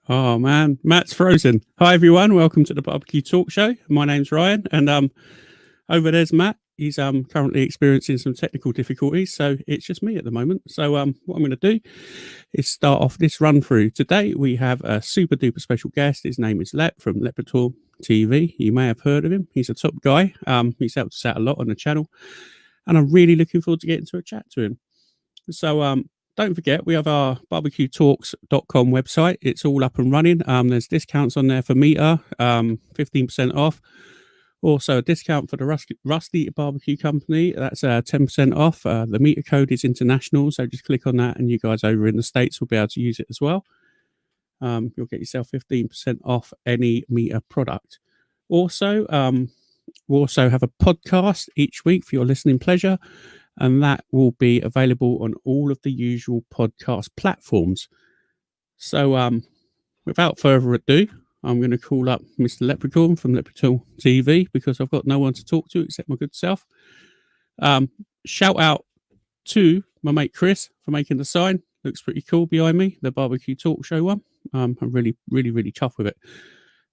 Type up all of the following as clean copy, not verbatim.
Oh man, Matt's frozen. Hi everyone, welcome to the BBQ Talk Show. My name's Ryan, and over there's Matt. He's currently experiencing some technical difficulties, so it's just me at the moment. So what I'm going to do is start off this run through. Today we have a super duper special guest. His name is Lep from Leprechaun TV. You may have heard of him. He's a top guy. He's helped us out a lot on the channel, and I'm really looking forward to getting to a chat to him. So don't forget, we have our bbqtalks.com website. It's all up and running. There's discounts on there for Meter, 15% off. Also, a discount for the Rusty Barbecue Company. That's 10% off. The Meter code is international, so just click on that, and you guys over in the States will be able to use it as well. You'll get yourself 15% off any Meter product. Also, we also have a podcast each week for your listening pleasure, and that will be available on all of the usual podcast platforms. So without further ado, I'm going to call up Mr. Leprechaun from Leprechaun TV because I've got no one to talk to except my good self. Shout out to my mate Chris for making the sign. Looks pretty cool behind me, the Barbecue Talk Show one. I'm really chuffed with it.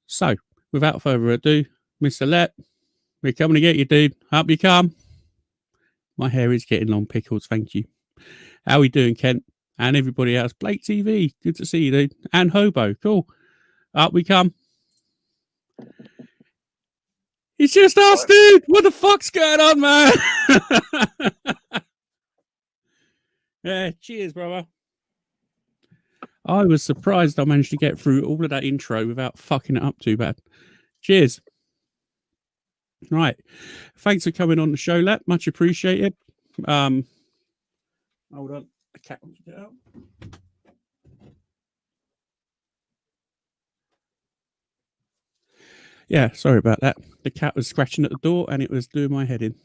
So without further ado, Mr. Lep, we're coming to get you, dude. Up you come. My hair is getting long, pickles. Thank you. How we doing, Kent? And everybody else. Blake TV. Good to see you, dude. And Hobo. Cool. Up we come. It's just us, dude. What the fuck's going on, man? Yeah, cheers, brother. I was surprised I managed to get through all of that intro without fucking it up too bad. Cheers. Right. Thanks for coming on the show, Lep. Much appreciated. Hold on. The cat wants to get out. Yeah, sorry about that. The cat was scratching at the door and it was doing my head in.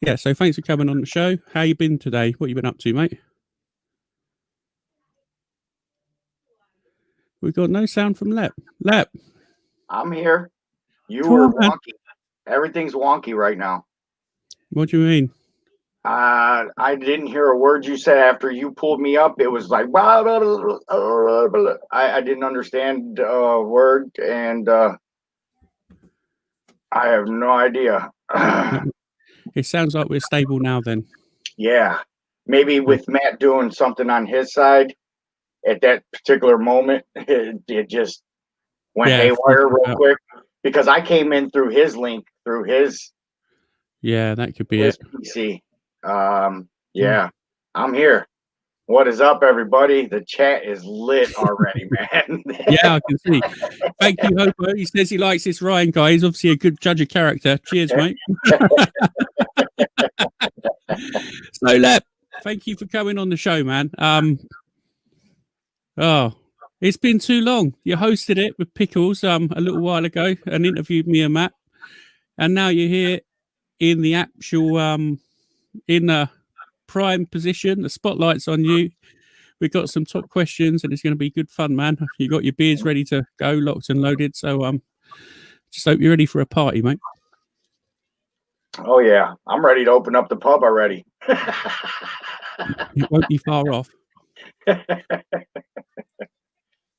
Yeah, so thanks for coming on the show. How you been today? What you been up to, mate? We've got no sound from Lep. Lep. I'm here. You were wonky. Everything's wonky right now. What do you mean? I didn't hear a word you said after you pulled me up. It was like, I didn't understand a word, and I have no idea. It sounds like we're stable now then. Yeah. Maybe with Matt doing something on his side at that particular moment, it just went haywire real quick. Because I came in through his link, through his that could be it. PC. Yeah, I'm here. What is up, everybody? The chat is lit already, man. Yeah, I can see. Thank you, Hopo. He says he likes this Ryan guy. He's obviously a good judge of character. Cheers, mate. So, Lep, thank you for coming on the show, man. It's been too long. You hosted it with Pickles a little while ago and interviewed me and Matt. And now you're here in the actual in a prime position. The spotlight's on you. We've got some top questions and it's going to be good fun, man. You got your beers ready to go, locked and loaded. So just hope you're ready for a party, mate. Oh yeah, I'm ready to open up the pub already. It won't be far off.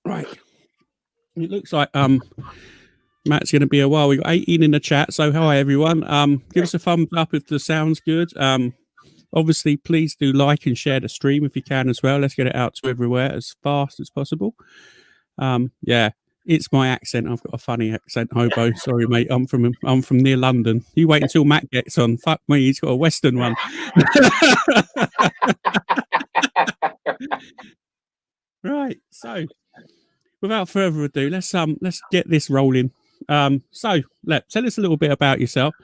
Right. It looks like Matt's going to be a while. We've got 18 in the chat. So hi, everyone. Give us a thumbs up if the sound's good. Obviously, please do like and share the stream if you can as well. Let's get it out to everywhere as fast as possible. Yeah, it's my accent. I've got a funny accent, Hobo. Sorry, mate. I'm from near London. You wait until Matt gets on. Fuck me, he's got a Western one. Right. So, without further ado, let's get this rolling. So, Lep, tell us a little bit about yourself.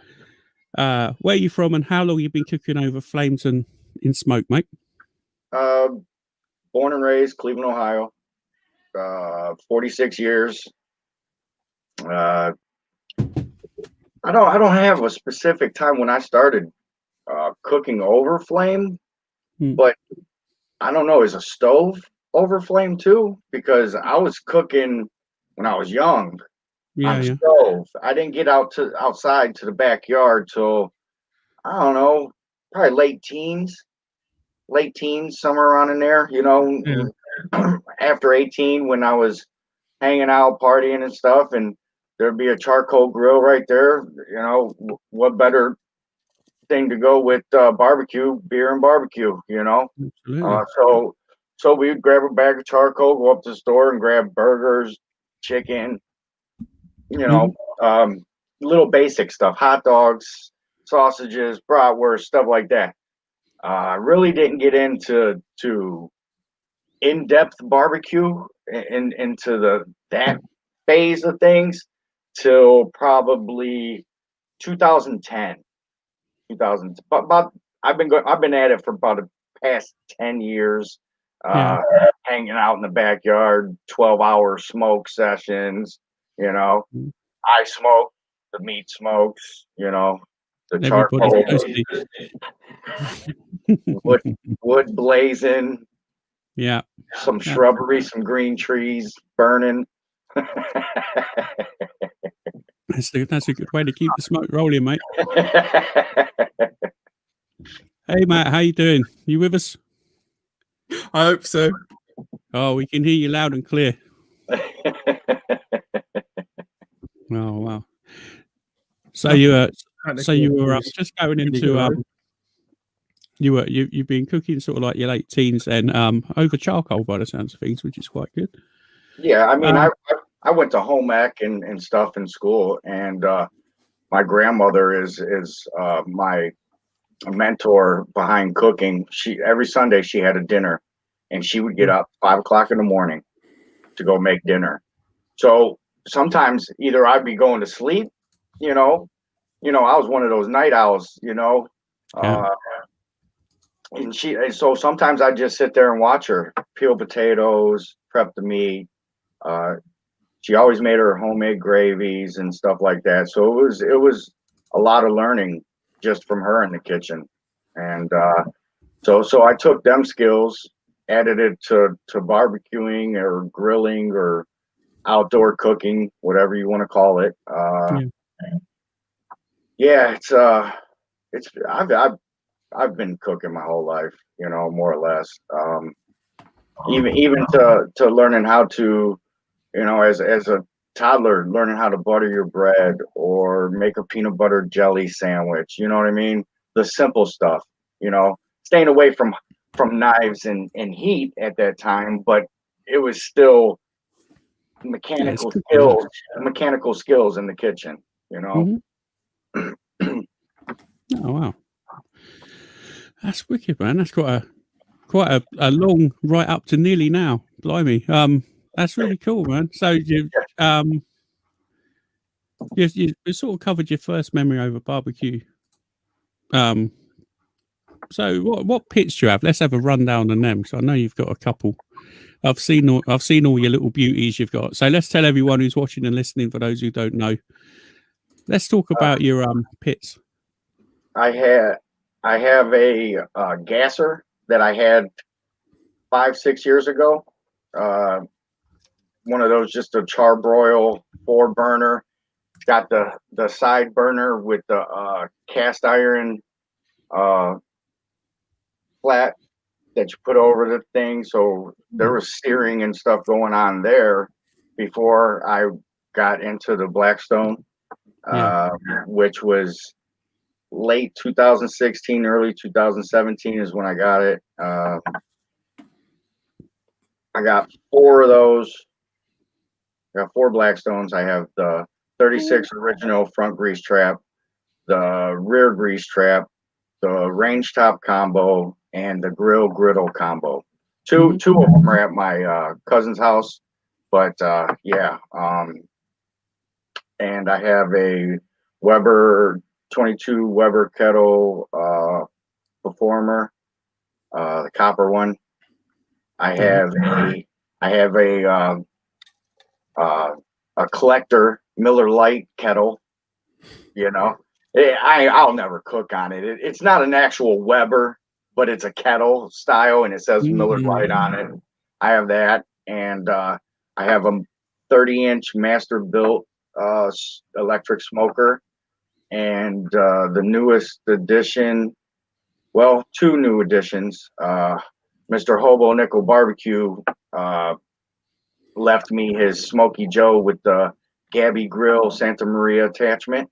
Where are you from and how long you've been cooking over flames and in smoke, mate? Born and raised Cleveland, Ohio. 46 years. I don't have a specific time when I started cooking over flame, but I don't know, is a stove over flame too? Because I was cooking when I was young. On the stove. I didn't get outside to the backyard till, I don't know, probably late teens, somewhere around in there, you know. after 18, when I was hanging out, partying and stuff, and there'd be a charcoal grill right there. You know, what better thing to go with barbecue, beer and barbecue, you know? Absolutely. So we'd grab a bag of charcoal, go up to the store and grab burgers, chicken, you know, little basic stuff, hot dogs, sausages, bratwurst, stuff like that. I really didn't get into in-depth barbecue into that phase of things till probably 2010. 2000, but about I've been at it for about the past 10 years, Yeah. hanging out in the backyard, 12-hour smoke sessions, you know. I smoke, the meat smokes, you know, the Everybody's charcoal, thirsty. wood blazing, Yeah. some shrubbery, some green trees burning. That's a good way to keep the smoke rolling, mate. Hey, Matt, how you doing? You with us? I hope so. Oh, we can hear you loud and clear. Oh, wow. So you were just going into you've been cooking sort of like your late teens then, over charcoal by the sounds of things, which is quite good. Yeah, I mean, I went to home ec and stuff in school, and my grandmother is my mentor behind cooking. Every Sunday she had a dinner, and she would get up 5 o'clock in the morning to go make dinner. So sometimes either I'd be going to sleep, you know, I was one of those night owls, you know, and so sometimes I'd just sit there and watch her peel potatoes, prep the meat. She always made her homemade gravies and stuff like that. So it was a lot of learning just from her in the kitchen. And so I took them skills, added it to barbecuing or grilling or outdoor cooking, whatever you want to call it. Yeah, I've been cooking my whole life, you know, more or less. Even to learning how to, you know, as a toddler, learning how to butter your bread or make a peanut butter jelly sandwich. You know what I mean? The simple stuff, you know, staying away from knives and heat at that time, but it was still mechanical skills in the kitchen, you know. Oh, wow. That's wicked, man. That's quite a long right up to nearly now. Blimey. That's really cool, man. So you sort of covered your first memory over barbecue. So what pits do you have? Let's have a rundown on them, because I know you've got a couple. I've seen all your little beauties you've got. So let's tell everyone who's watching and listening, for those who don't know. Let's talk about your pits. I have a gasser that I had 5-6 years ago. One of those, just a charbroil 4-burner. It's got the side burner with the cast iron flat that you put over the thing. So there was searing and stuff going on there before I got into the Blackstone, which was late 2016, early 2017 is when I got it. I got 4 of those. I got 4 Blackstones. I have the 36 original front grease trap, the rear grease trap, the range top combo, and the griddle combo. Two of them are at my cousin's house, but and I have a Weber 22 Weber kettle performer, the copper one. I have a collector Miller Lite kettle. You know, I'll never cook on it. It's not an actual Weber, but it's a kettle style, and it says Miller Lite on it. I have that, and I have a 30-inch master built electric smoker, and the newest edition, well, 2 new editions, Mr. Hobo Nickel Barbecue left me his Smoky Joe with the Gabby Grill Santa Maria attachment.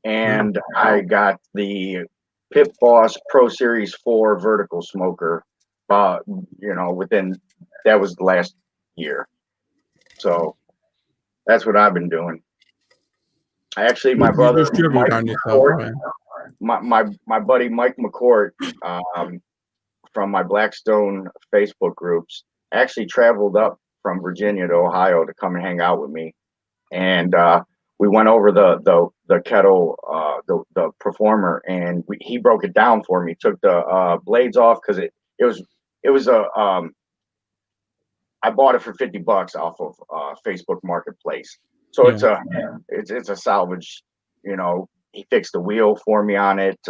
And I got the Pit Boss Pro Series 4 vertical smoker, within, that was the last year. So that's what I've been doing. My brother, my buddy Mike McCourt, from my Blackstone Facebook groups, actually traveled up from Virginia to Ohio to come and hang out with me, and we went over the kettle, the performer, and he broke it down for me. Took the blades off because it was a I bought it for $50 off of Facebook Marketplace. So it's a salvage. He fixed the wheel for me on it.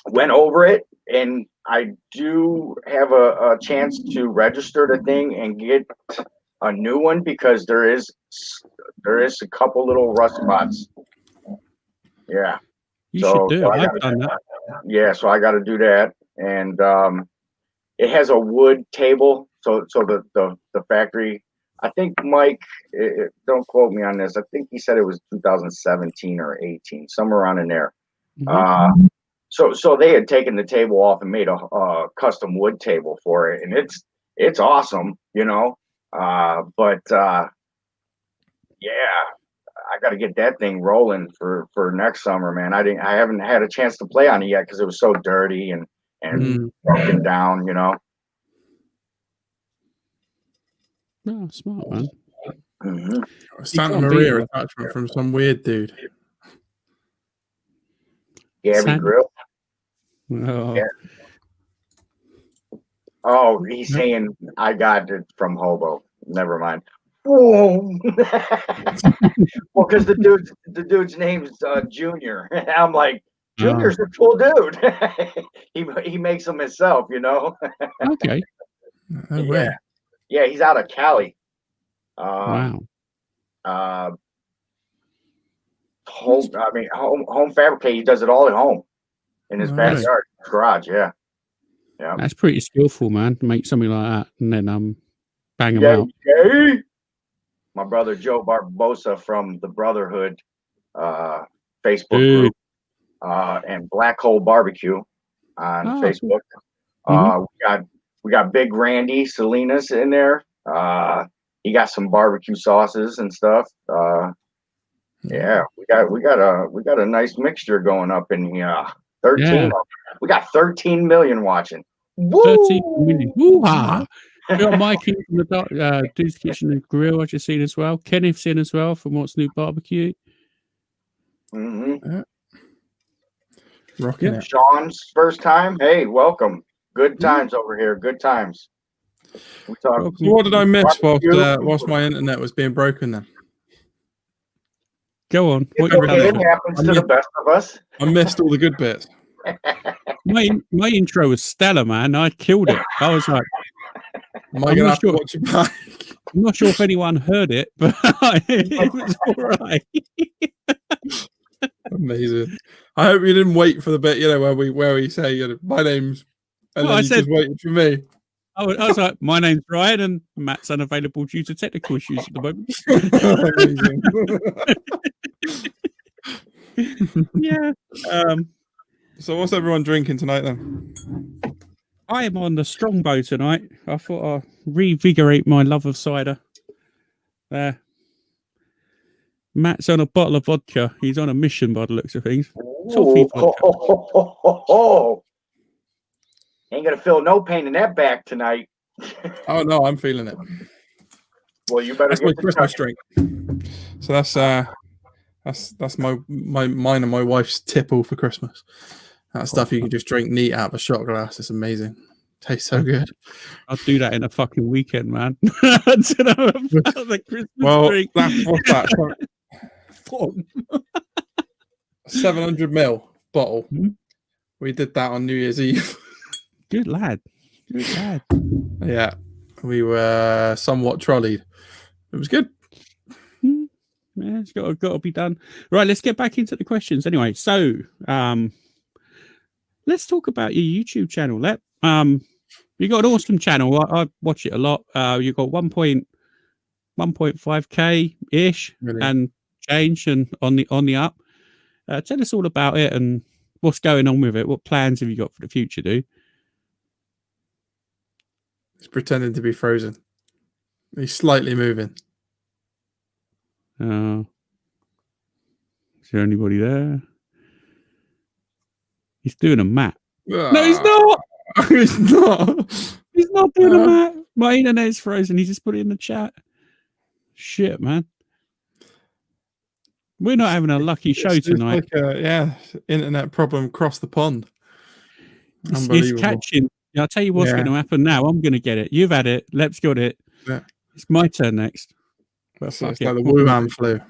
Went over it, and I do have a chance to register the thing and get a new one because there is a couple little rust spots. Yeah. You should do it. I've done that. Yeah, so I got to do that, and it has a wood table. So the factory, I think Mike, don't quote me on this. I think he said it was 2017 or 18, somewhere around in there. Mm-hmm. So they had taken the table off and made a custom wood table for it, and it's awesome, but I got to get that thing rolling for next summer, man. I haven't had a chance to play on it yet because it was so dirty and broken down, Oh, smart, man. Mm-hmm. Santa Maria attachment from some weird dude. Gabby Grill. Oh. Yeah. Oh, he's saying I got it from Hobo. Never mind. Well, because the dude's name's Junior. I'm like, Junior's a cool dude. he makes them himself, Okay. Yeah, he's out of Cali. Wow. Home fabricate. He does it all at home in his backyard, garage. Yeah. That's pretty skillful, man. To make something like that and then bang them out. Yeah. My brother Joe Barbosa from the Brotherhood Facebook group and Black Hole Barbecue on Facebook. We got Big Randy Salinas in there. He got some barbecue sauces and stuff. Yeah, we got a nice mixture going up in here. 13. Yeah. We got 13 million watching. Woo! 13 million. Woo-ha! We got Mikey from the Dude's Kitchen and Grill, I just seen as well. Kenneth's in as well from What's New Barbecue. Mm-hmm. Yeah. Rocking it. Sean's first time. Hey, welcome. Good times over here. Good times. So what did I miss whilst my internet was being broken then? Go on. It happens to the best of us. I missed all the good bits. My intro was stellar, man. I killed it. I was like, am I going to have to watch it back? I'm not sure if anyone heard it, but it was all right. Amazing. I hope you didn't wait for the bit, where we say, my name's, and then you just waited for me. I was like, my name's Ryan, and Matt's unavailable due to technical issues at the moment. Yeah. So what's everyone drinking tonight then? I am on the Strongbow tonight. I thought I'd revigorate my love of cider. There. Matt's on a bottle of vodka. He's on a mission by the looks of things. Toffee vodka. Ain't gonna feel no pain in that back tonight. Oh no, I'm feeling it. Well, you better. That's my Christmas drink. So that's mine and my wife's tipple for Christmas. That stuff you can just drink neat out of a shot glass. It's amazing. Tastes so good. I'll do that in a fucking weekend, man. That's the Christmas drink. What's that? 700 ml bottle. Mm-hmm. We did that on New Year's Eve. Good lad. Good lad. Yeah. We were somewhat trolleyed. It was good. Yeah, it's got to be done. Right, let's get back into the questions. Anyway, so let's talk about your YouTube channel. You got an awesome channel. I watch it a lot. You got 1.5k ish and change and on the up. Tell us all about it and what's going on with it. What plans have you got for the future, dude? He's pretending to be frozen. He's slightly moving. Is there anybody there? He's doing a map. No, he's not. He's not. He's not doing a map. My internet's frozen. He just put it in the chat. Shit, man. We're not having a lucky show tonight. Like internet problem across the pond. It's catching. I'll tell you what's going to happen now. I'm going to get it. You've had it. Lep's got it. Yeah. It's my turn next. But it's like the Wuhan flu.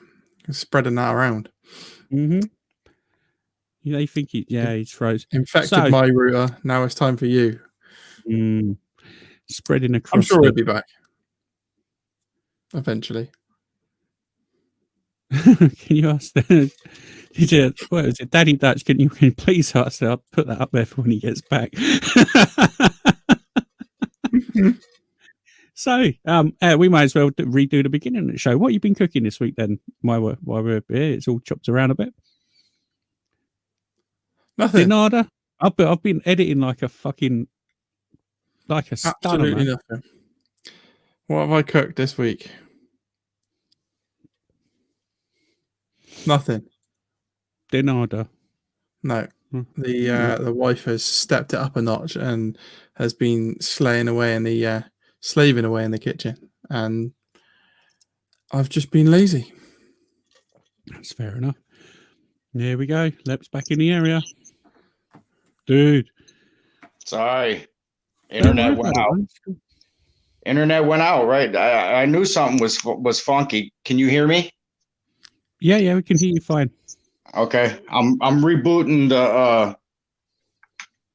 It's spreading that around. Mm-hmm. They think he's frozen. Infected my router. Now it's time for you. Spreading across. I'm sure he'll be back. Eventually. Can you ask what is it? Daddy Dutch, can you please ask? I'll put that up there for when he gets back. So, we might as well redo the beginning of the show. What have you been cooking this week then? While we're here, it's all chopped around a bit. Nothing. Nada. I've been editing like a stunner. Absolutely nothing. What have I cooked this week? Nothing. Nada. No. The wife has stepped it up a notch and has been slaving away in the kitchen, and I've just been lazy. That's fair enough. There we go. Lep's back in the area. Dude. Sorry. Internet went out. Internet went out, right? I knew something was funky. Can you hear me? Yeah, we can hear you fine. Okay. I'm rebooting the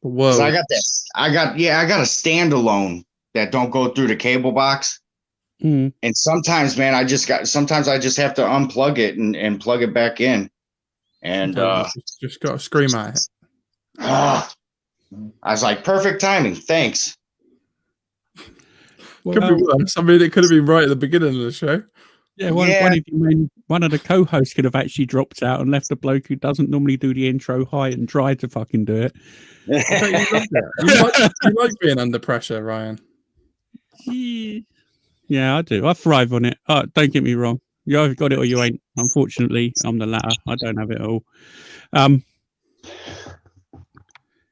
Whoa. I got this. I got a standalone that don't go through the cable box. Mm. And sometimes, man, sometimes I just have to unplug it and plug it back in. And just got to scream at it. I was like, perfect timing. Thanks. Could be worse. I mean, it could have been right at the beginning of the show. Yeah, one of the co-hosts could have actually dropped out and left a bloke who doesn't normally do the intro high and dry to fucking do it. I bet you love that. You like being under pressure, Ryan. Yeah, I do. I thrive on it. Don't get me wrong. You either got it or you ain't. Unfortunately, I'm the latter. I don't have it all.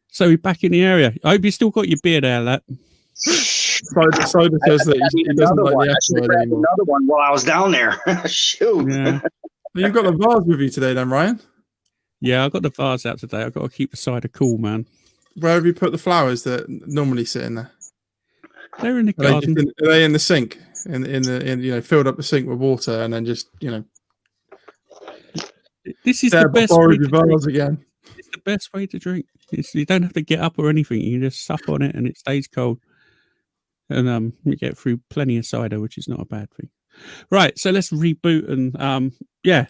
So we're back in the area. I hope you still got your beard there, Lep. Soda says that he doesn't like the F word anymore. Another one while I was down there. Shoot. Yeah. You've got the vase with you today then, Ryan? Yeah, I got the vase out today. I've got to keep the cider cool, man. Where have you put the flowers that normally sit in there? They're in the garden. Are they in the sink? In filled up the sink with water and then just, This is the best way to drink. Again. It's the best way to drink. You don't have to get up or anything. You can just sup on it and it stays cold. And you get through plenty of cider, which is not a bad thing. Right, so let's reboot and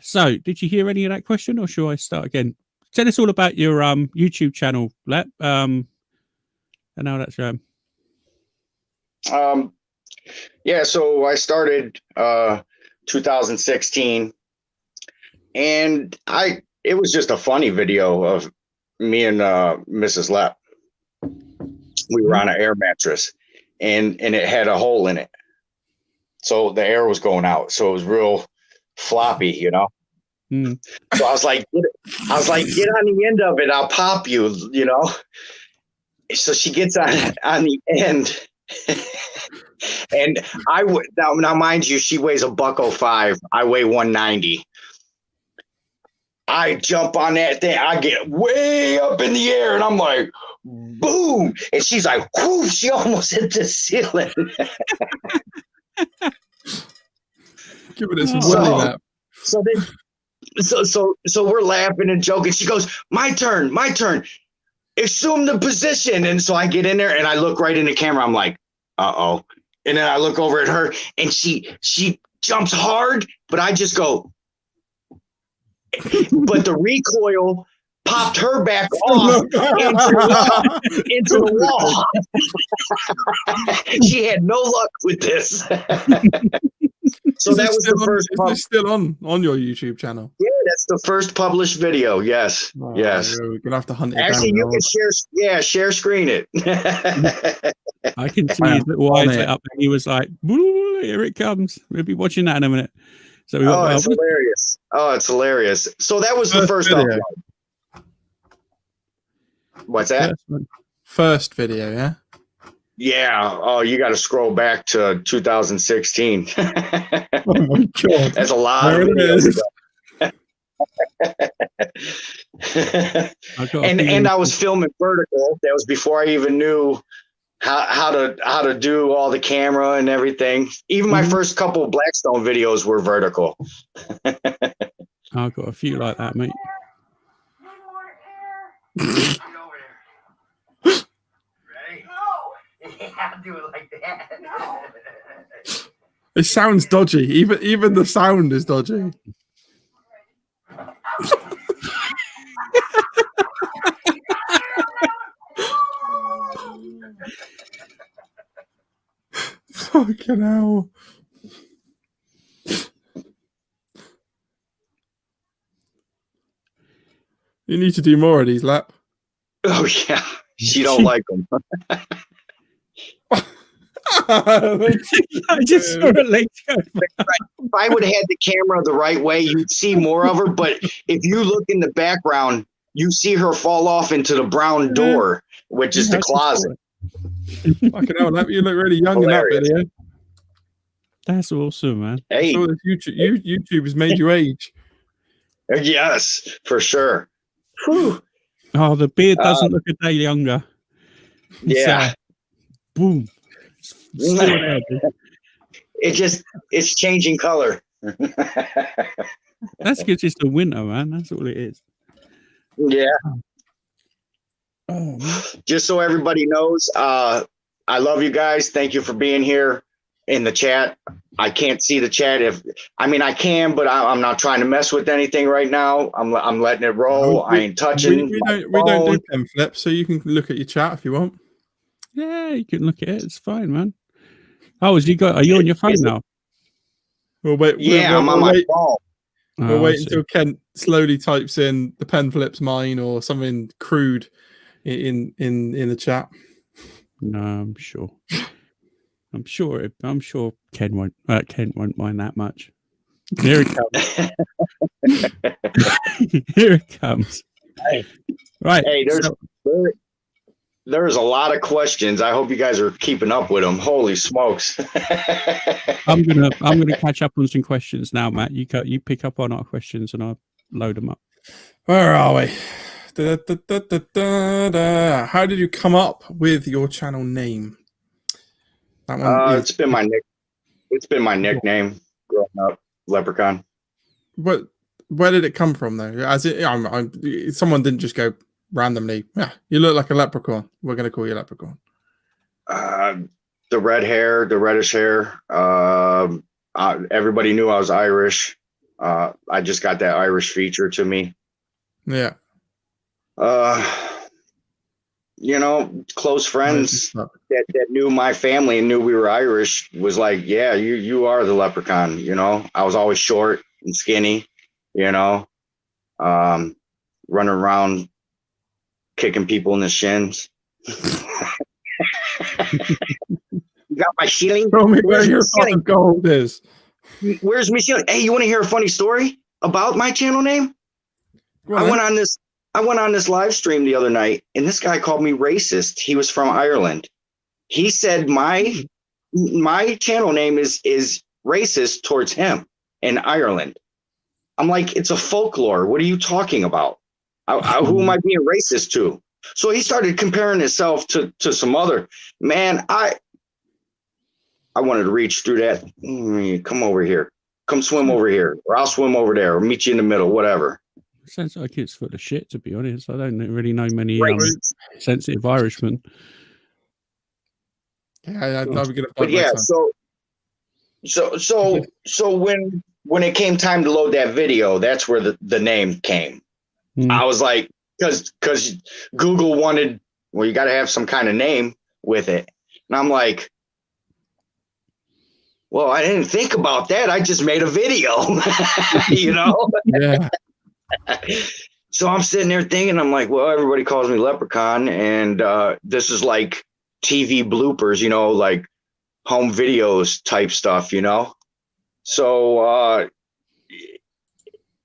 so did you hear any of that question or should I start again? Tell us all about your YouTube channel, Lep, and how that's going. So I started 2016 and it was just a funny video of me and Mrs. Lep. We were on an air mattress and it had a hole in it. So the air was going out. So it was real floppy, Mm. So I was like, get on the end of it. I'll pop you, So she gets on the end. And I would now, mind you, she weighs $105. I weigh 190. I jump on that thing. I get way up in the air, and I'm like, boom! And she's like, whoo! She almost hit the ceiling. Give it some willy lap. So we're laughing and joking. She goes, my turn. Assume the position. And so I get in there and I look right in the camera. I'm like, uh-oh. And then I look over at her and she jumps hard, but I just go. But the recoil popped her back off into the wall. She had no luck with this. So that was the first. Is this still on your YouTube channel? Yeah, that's the first published video. Yes, yes. We're gonna have to hunt it Actually, down. you can share. Yeah, share screen it. I can see his little eyes lit up, and he was like, "Here it comes." We'll be watching that in a minute. So it's hilarious. Oh, it's hilarious. So that was the first video. What's that? First video, yeah. Yeah. Oh, you got to scroll back to 2016. Oh my god, that's a lot of videos ago. and I was filming vertical. That was before I even knew how to do all the camera and everything. Even my first couple of Blackstone videos were vertical. I've got a few like that, mate. Yeah, do it like that. It sounds dodgy. Even the sound is dodgy. Fucking hell. You need to do more of these, Lap. Oh yeah, she don't like them. I just saw a leg go. If I would have had the camera the right way, you'd see more of her. But if you look in the background, you see her fall off into the brown door, which is the closet. Fucking hell, Lap, you look really young Hilarious. in that video. That's awesome, man. Hey, So YouTube has made you age. yes, for sure. Whew. Oh, the beard doesn't look a day younger. Yeah. Boom. Still there, dude. It's changing color. That's because it's the winter, man. That's all it is. Yeah. Oh, man. Just so everybody knows, I love you guys. Thank you for being here in the chat. I can't see the chat. I can, but I'm not trying to mess with anything right now. I'm letting it roll. I ain't touching. We don't do pen flips, so you can look at your chat if you want. Yeah, you can look at it. It's fine, man. Oh, are you on your phone now? We'll wait. I'm on my phone. We'll wait until Kent slowly types in the pen flips mine or something crude in the chat. No, I'm sure. I'm sure Ken won't mind that much. Here it comes. Here it comes. Hey. Right. Hey, there's a lot of questions. I hope you guys are keeping up with them. Holy smokes. I'm gonna catch up on some questions now, Matt. You pick up on our questions and I'll load them up. Where are we? How did you come up with your channel name? That one it's been my nickname growing up, Leprechaun. Where did it come from though? Someone didn't just go randomly, yeah, you look like a leprechaun, we're going to call you Leprechaun. The red hair, the reddish hair. Everybody knew I was Irish. I just got that Irish feature to me. Yeah. Close friends that knew my family and knew we were Irish was like, yeah, you are the Leprechaun. I was always short and skinny, running around kicking people in the shins. You got my shilling? Tell me where your pot of gold is. Where's my shilling? Hey, you want to hear a funny story about my channel name? I went on this live stream the other night, and this guy called me racist. He was from Ireland. He said my channel name is racist towards him in Ireland. I'm like, it's a folklore. What are you talking about? Who am I being racist to? So he started comparing himself to some other man. I wanted to reach through that. Come over here. Come swim over here, or I'll swim over there, or meet you in the middle, whatever. Sounds like it's full of shit, to be honest. I don't really know many sensitive Irishmen. Yeah, I'm gonna. But yeah, so when it came time to load that video, that's where the name came. I was like, because Google wanted, well, you got to have some kind of name with it. And I'm like, well, I didn't think about that. I just made a video, you know? Yeah. So I'm sitting there thinking, I'm like, well, everybody calls me Leprechaun. And this is like TV bloopers, you know, like home videos type stuff, you know? So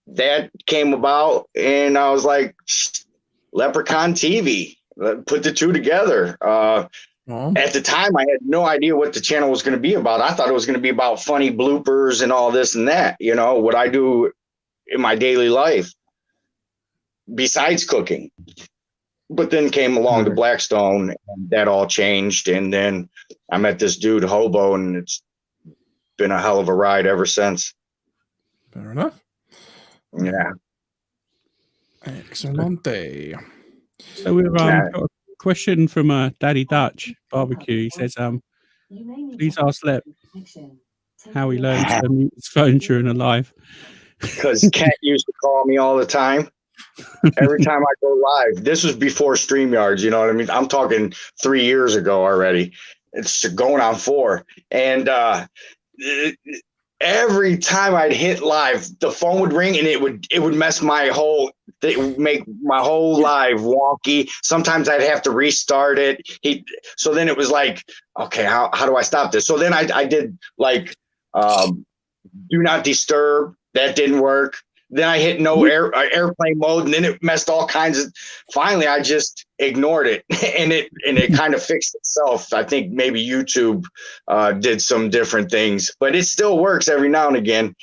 that came about, and I was like, Leprechaun TV. Put the two together. At the time, I had no idea what the channel was going to be about. I thought it was going to be about funny bloopers and all this and that, you know, what I do in my daily life besides cooking. But then came along the Blackstone, and that all changed. And then I met this dude, Hobo, and it's been a hell of a ride ever since. Fair enough. Yeah. Excellent day. So we've got a question from Daddy Dutch Barbecue. He says, please ask Lep how he learned to mute his phone during a live. Because Kat used to call me all the time. Every time I go live. This was before StreamYards, you know what I mean? I'm talking 3 years ago already. It's going on 4. And every time I'd hit live, the phone would ring, and it would mess my whole, it would make my whole live wonky. Sometimes I'd have to restart it. So then it was like, okay, how do I stop this? So then I did like do not disturb. That didn't work. Then I hit no airplane mode, and then it messed all kinds of. Finally, I just ignored it, and it kind of fixed itself. I think maybe YouTube did some different things, but it still works every now and again.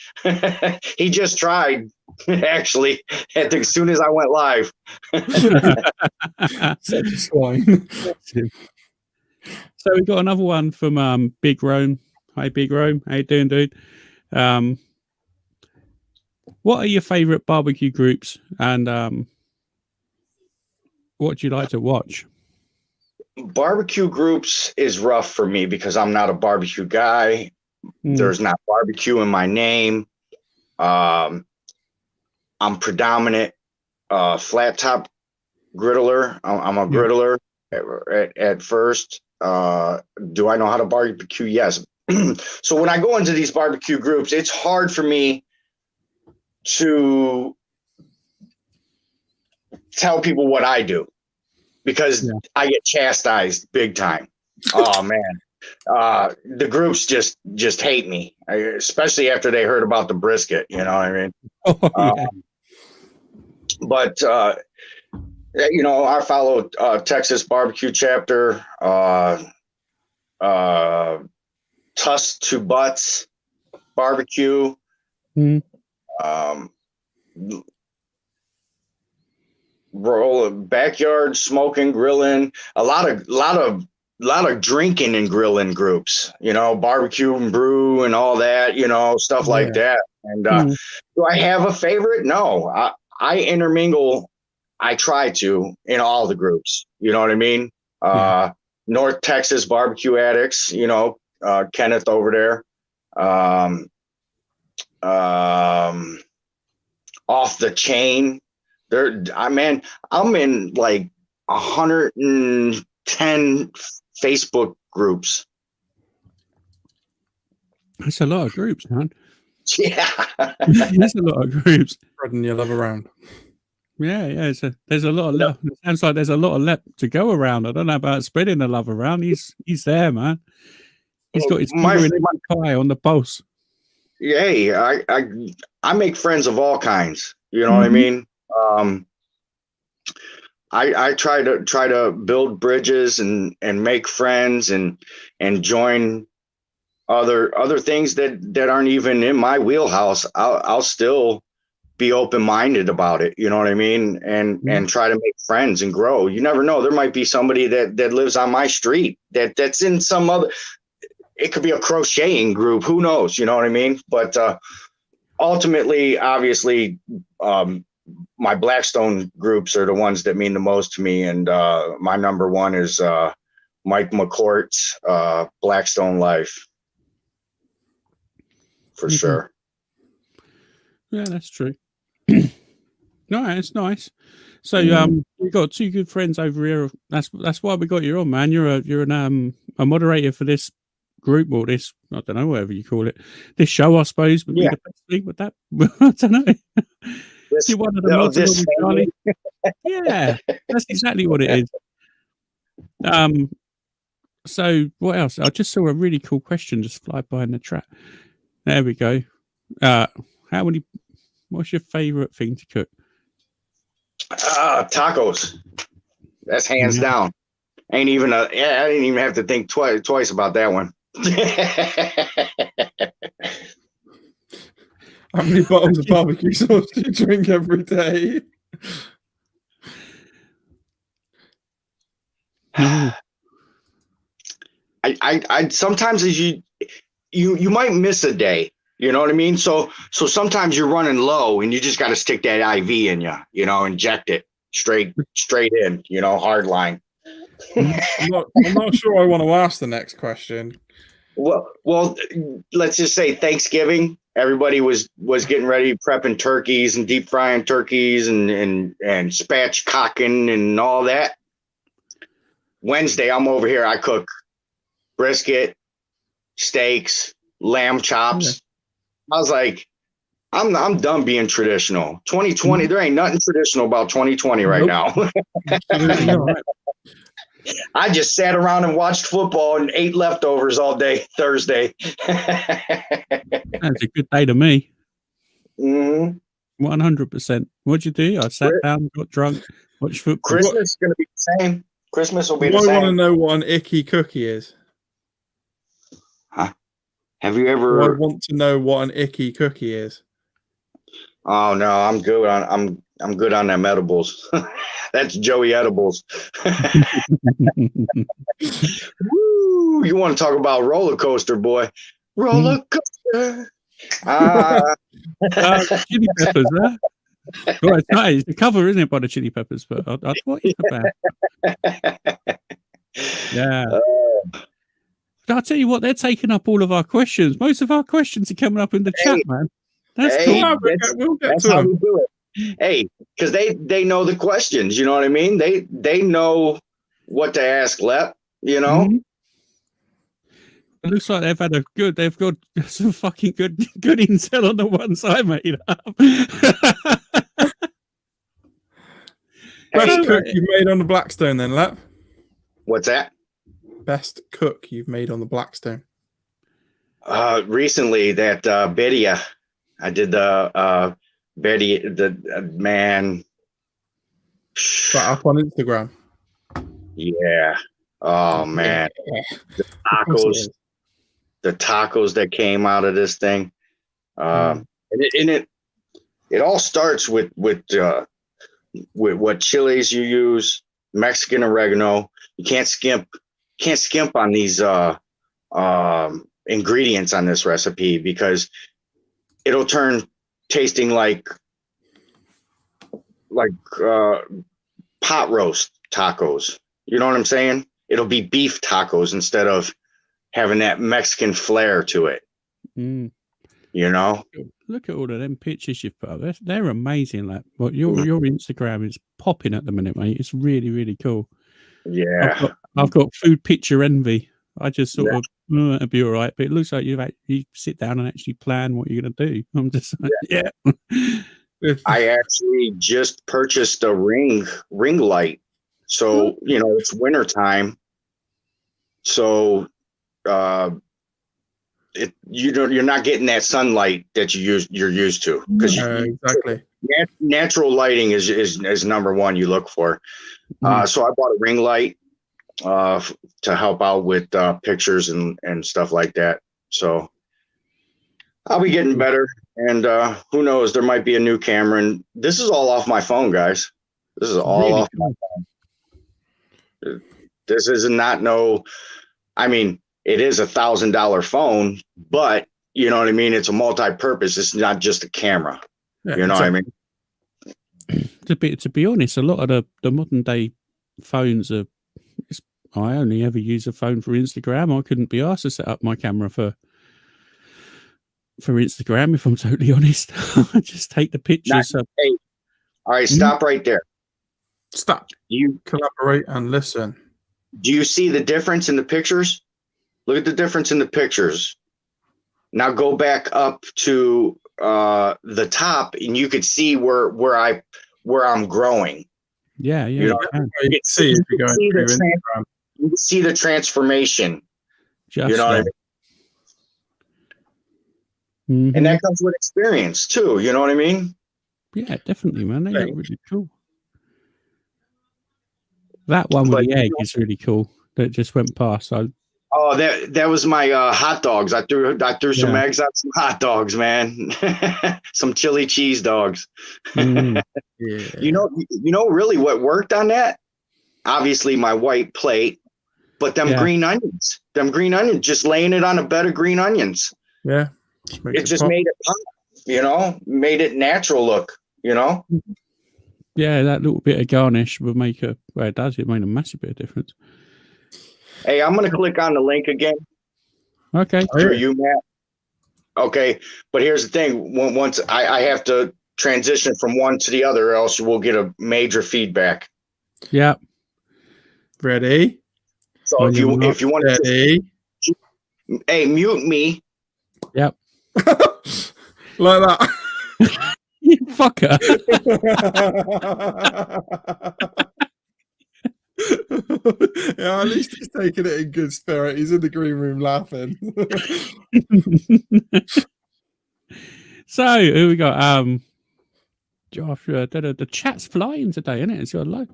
He just tried, actually, as soon as I went live. Such a swine. So we got another one from Big Rome. Hi, Big Rome. How you doing, dude? What are your favorite barbecue groups, and what do you like to watch? Barbecue groups is rough for me because I'm not a barbecue guy. There's not barbecue in my name. I'm predominant flat top griddler. I'm a griddler at first. Do I know how to barbecue? Yes. So when I go into these barbecue groups, it's hard for me to tell people what I do because I get chastised big time. Oh man. The groups just hate me, especially after they heard about the brisket, you know what I mean? But you know, I follow Texas Barbecue Chapter, Tusk to Butts Barbecue, backyard smoking, grilling, a lot of drinking and grilling groups, you know, barbecue and brew and all that, you know, stuff like that. And do I have a favorite? No, I intermingle. I try to in all the groups, you know what I mean? North Texas Barbecue Addicts, you know, Kenneth over there. Off the Chain. I'm in like 110 Facebook groups. That's a lot of groups, man. Yeah. That's a lot of groups. Spreading your love around. Yeah. There's a lot of love. It sounds like there's a lot of love to go around. I don't know about spreading the love around. He's there, man. He's got his finger in the pie on the pulse. Yeah, I make friends of all kinds. You know what I mean? I try to build bridges and make friends and join other things that aren't even in my wheelhouse. I'll still be open-minded about it. You know what I mean? And try to make friends and grow. You never know. There might be somebody that lives on my street that's in some other. It could be a crocheting group. Who knows? You know what I mean? But ultimately, obviously, my Blackstone groups are the ones that mean the most to me. And my number one is Mike McCourt's Blackstone Life. For sure. Yeah, that's true. No, it's nice. So we've got two good friends over here. That's why we got you on, man. You're a moderator for this group, or this, I don't know, whatever you call it. This show, I suppose, would be the best thing with that. I don't know. You're one of the mods along with Charlie. Yeah, that's exactly what it is. So what else? I just saw a really cool question just fly by in the chat. There we go. What's your favorite thing to cook? Tacos. That's hands down. I didn't even have to think twice about that one. How many bottles of barbecue sauce do you drink every day? I sometimes as you might miss a day, you know what I mean? So sometimes you're running low and you just got to stick that IV in you, inject it straight in, hard line. I'm not sure I want to ask the next question. Well, let's just say Thanksgiving, everybody was getting ready, prepping turkeys and deep frying turkeys and spatchcocking and all that. Wednesday, I'm over here. I cook brisket, steaks, lamb chops. I was like, I'm done being traditional. 2020, there ain't nothing traditional about 2020 right now. I just sat around and watched football and ate leftovers all day Thursday. That's a good day to me. 100%. What'd you do? I sat down, got drunk, watched football. Christmas is going to be the same. Christmas will be the I same. want to know what an icky cookie is. Huh? Have you ever? I want to know what an icky cookie is. Oh no, I'm good on I'm good on them edibles. That's Joey edibles. Woo, you want to talk about roller coaster, boy? Roller coaster. Chili Peppers, huh? Well, it's nice. The cover, isn't it, by the Chili Peppers? But what is the band? Yeah. But I'll tell you what, they're taking up all of our questions. Most of our questions are coming up in the chat, man. That's cool. We'll get that's to how them. we do it. Hey, because they know the questions. You know what I mean? They know what to ask, Lep. It looks like they've got some fucking good intel on the ones I made up. Best cook you've made on the Blackstone, then, Lep. What's that? Best cook you've made on the Blackstone. Recently, that Bedia. I did the Betty, man. Right up on Instagram. Yeah. Oh man. The tacos that came out of this thing. And it all starts with what chilies you use, Mexican oregano. You can't skimp on these ingredients on this recipe because it'll turn tasting like pot roast tacos. You know what I'm saying? It'll be beef tacos instead of having that Mexican flair to it. Look at all of them pictures you've put up. They're amazing. Like, your Instagram is popping at the minute, mate. It's really, really cool. Yeah. I've got food picture envy. I just sort of, it'll be all right. But it looks like you sit down and actually plan what you're going to do. I'm just like, yeah. I actually just purchased a ring light. So, it's winter time. So, you're not getting that sunlight that you're used to because exactly. Natural lighting is number one you look for. So I bought a ring light to help out with pictures and stuff like that. So I'll be getting better, and who knows, there might be a new camera. And this is all off my phone, guys. This is all really off my phone. This is not I mean, it is $1,000 phone, but you know what I mean? It's a multi-purpose. It's not just a camera. Yeah, you know what I mean? To be honest, a lot of the modern day phones are. I only ever use a phone for Instagram. I couldn't be asked to set up my camera for Instagram, if I'm totally honest. I just take the pictures. All right, stop right there. Stop. You collaborate and listen. Do you see the difference in the pictures? Look at the difference in the pictures. Now go back up to the top, and you could see where I'm growing. Yeah. You can see if you're going through Instagram. You can see the transformation. Just you know what I mean? Mm-hmm. And that comes with experience too. You know what I mean? Yeah, definitely, man. They look really cool. That one with the egg is really cool. That just went past. Oh, that was my hot dogs. I threw some eggs on some hot dogs, man. Some chili cheese dogs. Yeah. You know really what worked on that? Obviously my white plate, but them green onions. Just laying it on a bed of green onions. Yeah. It just made it pop, made it natural look, Yeah, that little bit of garnish would make it made a massive bit of difference. Hey, I'm going to click on the link again. Okay. For you, Matt. Okay, but here's the thing. Once I have to transition from one to the other, or else we'll get a major feedback. Yeah. Ready? So if you want ready. Hey, mute me. Yep. Like that. You fucker. Yeah, at least he's taking it in good spirit. He's in the green room laughing. So who we got? Joshua. The chat's flying today, isn't it? It's got low.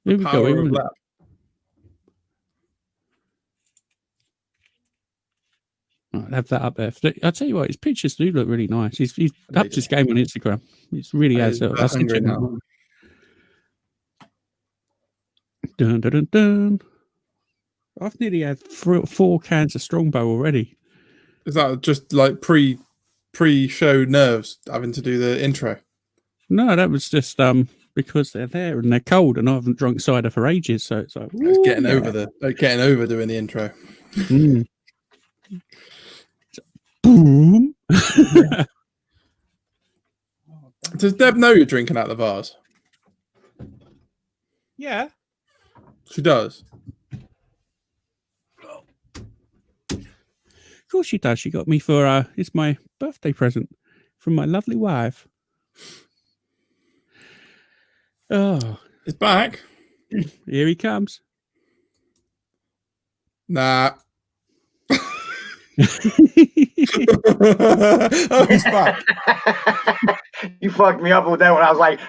Here we go. I'll have that up there. I'll tell you what, his pictures do look really nice. He's upped his game on Instagram. It really has. I'll send you now. Dun, dun, dun, dun. I've nearly had 4 cans of Strongbow already. Is that just like pre-show nerves having to do the intro? No, that was just because they're there and they're cold, and I haven't drunk cider for ages. So it's like getting over doing the intro. Mm. Boom. Does Deb know you're drinking out the vase? Yeah. She does. Of course she does. She got me for it's my birthday present from my lovely wife. Oh, it's back. Here he comes. Nah. Oh, he's back. You fucked me up with that one. I was like,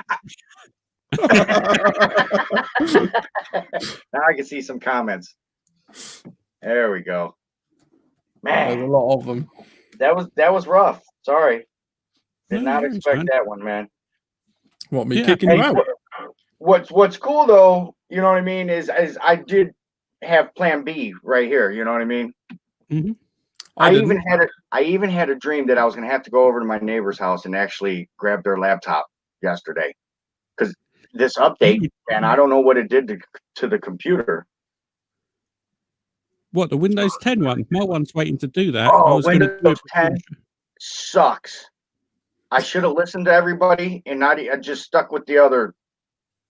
now I can see some comments. There we go. Man, there's a lot of them. That was rough. Sorry, did not expect that one, man. What, me kicking you out? What's cool though, you know what I mean, is I did have Plan B right here. You know what I mean? Mm-hmm. I even had a dream that I was going to have to go over to my neighbor's house and actually grab their laptop yesterday, because this update, and I don't know what it did to the computer. What, the Windows 10 one? My one's waiting to do that. Oh, Windows 10 sucks. I should have listened to everybody and I just stuck with the other.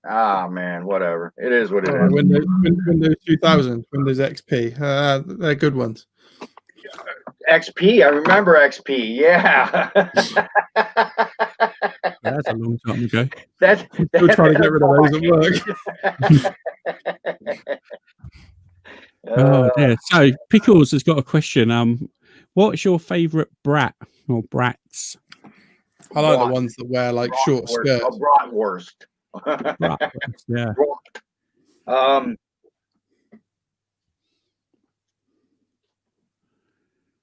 Ah, man, whatever. It is what it is. Windows 2000, Windows XP. They're good ones. XP, I remember XP. Yeah. That's a long time ago. That's still trying to get rid of those at work. Oh dear. So Pickles has got a question. What's your favourite brat or brats? I like the ones that wear like short skirts. A bratwurst. Yeah.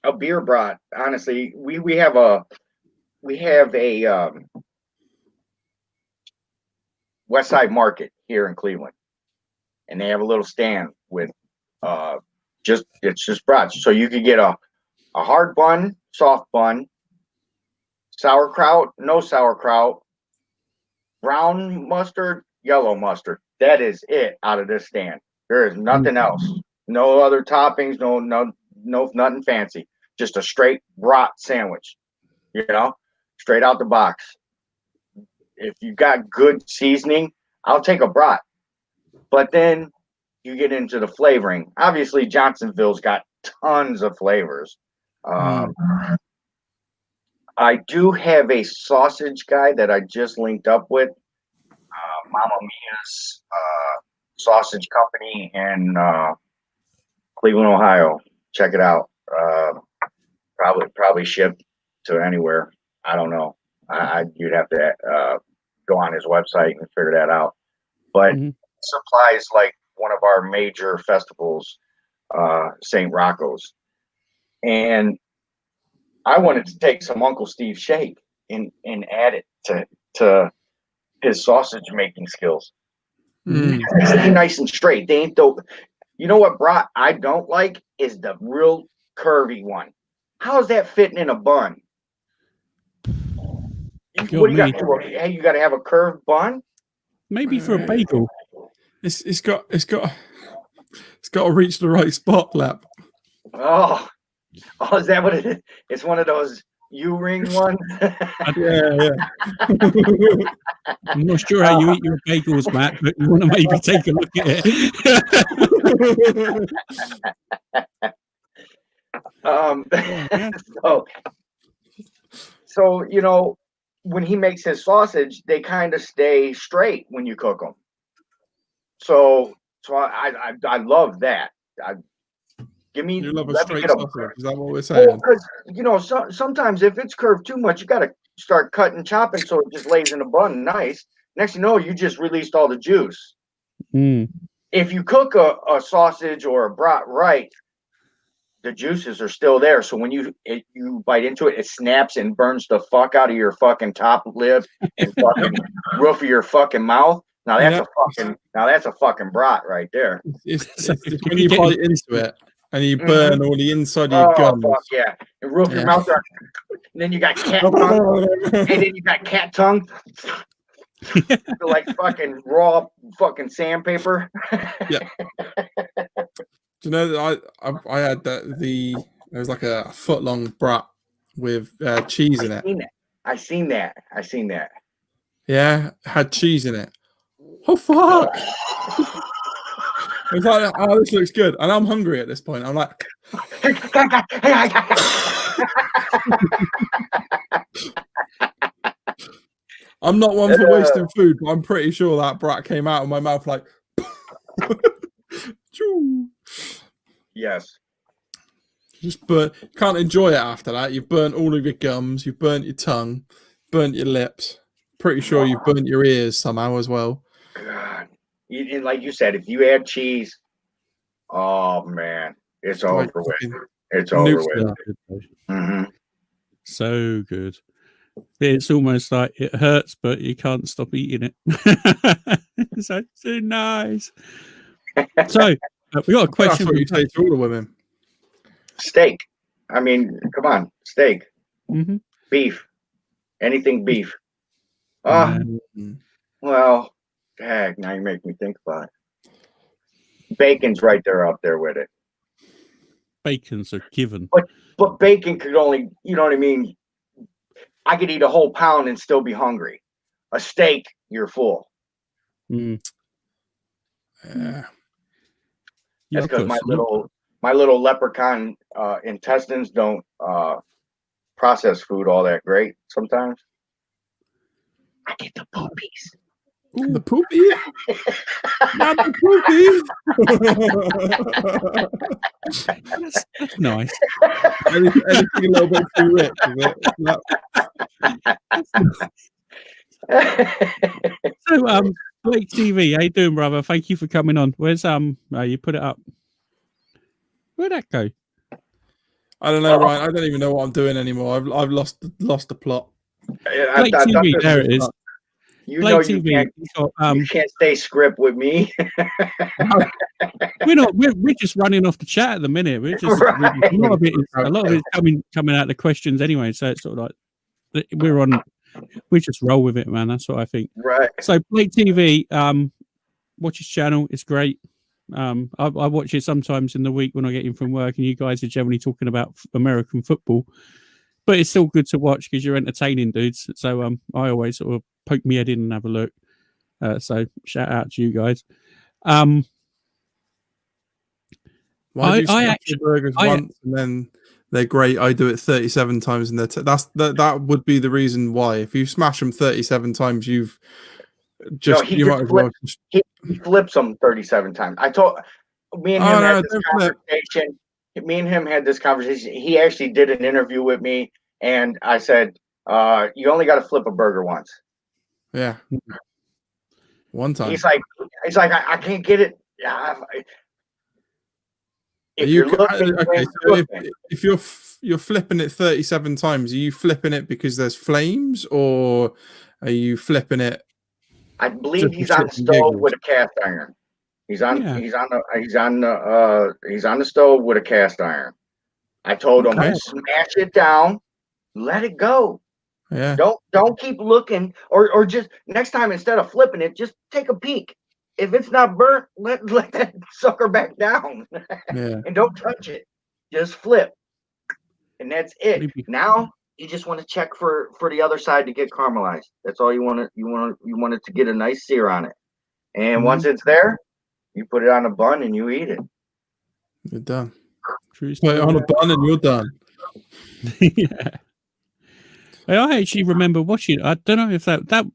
A beer brat. Honestly, we have a West Side Market here in Cleveland, and they have a little stand with it's just brats. So you could get a hard bun, soft bun, sauerkraut, no sauerkraut, brown mustard, yellow mustard. That is it out of this stand. There is nothing else. No other toppings, no nothing fancy. Just a straight brat sandwich. Straight out the box. if you got good seasoning, I'll take a brat. But then you get into the flavoring. Obviously, Johnsonville's got tons of flavors. I do have a sausage guy that I just linked up with, Mama Mia's sausage company in Cleveland, Ohio. Check it out. Probably shipped to anywhere. I don't know. You'd have to go on his website and figure that out. But supplies like one of our major festivals, St. Rocco's, and I wanted to take some Uncle Steve shake and add it to his sausage making skills. Stay nice and straight. They ain't dope. You know what brat I don't like is the real curvy one. How's that fitting in a bun? What do you got? Hey, you got to have a curved bun. Maybe for a bagel. It's got to reach the right spot, Lap. Oh, is that what it is? It's one of those U-ring ones. Yeah. I'm not sure how you eat your bagels, Matt, but you want to maybe take a look at it. So you know, when he makes his sausage, they kind of stay straight when you cook them. So I love that. You love a straight sausage. Is that what we're saying? Well, because you know, sometimes if it's curved too much, you got to start cutting, chopping, so it just lays in a bun nice. Next thing you know, you just released all the juice. If you cook a sausage or a brat right, the juices are still there. So when you bite into it, it snaps and burns the fuck out of your fucking top lip and fucking roof of your fucking mouth. Now that's a fucking brat right there. It's when you bite into it and you burn all the inside of your gums. Fuck yeah. And roof your mouth out. And then you got cat tongue. And then you got cat tongue. Like fucking raw fucking sandpaper. Yeah. Do you know that I had there was like a foot long brat with cheese in it. I seen that. Yeah, had cheese in it. Oh fuck! I was like, oh, this looks good, and I'm hungry at this point. I'm like, I'm not one for wasting food, but I'm pretty sure that brat came out of my mouth like. Yes. But can't enjoy it after that. You've burnt all of your gums, you've burnt your tongue, burnt your lips. Pretty sure you've burnt your ears somehow as well. God. And like you said, if you add cheese, oh man, it's over with. It's over with. So good. It's almost like it hurts, but you can't stop eating it. It's so nice. So we got a question. That's what you say to all the women. Steak. I mean, come on, steak. Beef. Anything beef. Well, heck, now you make me think about it. Bacon's right there up there with it. Bacon's a given. But bacon could only, you know what I mean? I could eat a whole pound and still be hungry. A steak, you're full. Yeah. That's because my little leprechaun intestines don't process food all that great sometimes. I get the poopies. Ooh, the poopy? Not the poopy. That's nice. Anything a little bit too rich, is it? So, Blake TV, how you doing, brother? Thank you for coming on. Where's you put it up? Where'd that go? I don't know, Ryan. I don't even know what I'm doing anymore. I've lost the plot. Blake TV, there it is. You Blake know TV. you can't stay script with me. We're just running off the chat at the minute. We're just a lot of it's coming out of the questions anyway. So it's sort of like we just roll with it, man. That's what I think. Right. So Blake TV, watch his channel. It's great. I watch it sometimes in the week when I get in from work, and you guys are generally talking about American football. But it's still good to watch because you're entertaining dudes. So I always sort of poke my head in and have a look. So shout out to you guys. Why do you smash your burgers once and then they're great? I do it 37 times and that would be the reason why. If you smash them 37 times, you've just he flips them 37 times. I told me and him had this conversation. Me and him had this conversation. He actually did an interview with me, and I said, "You only got to flip a burger once." Yeah, one time. He's like, I can't get it. If you're looking, okay, so if you're flipping it 37 times, are you flipping it because there's flames, or are you flipping it? I believe he's on the stove with a cast iron. He's on the stove with a cast iron. I told him, smash it down, let it go. Yeah. Don't keep looking, or just next time instead of flipping it, just take a peek. If it's not burnt, let that sucker back down. Yeah. And don't touch it. Just flip. And that's it. Maybe. Now you just want to check for the other side to get caramelized. That's all you want it to get a nice sear on it. And once it's there, you put it on a bun and you eat it. You're done. Put it on a bun and you're done. Yeah. I actually remember watching. I don't know if that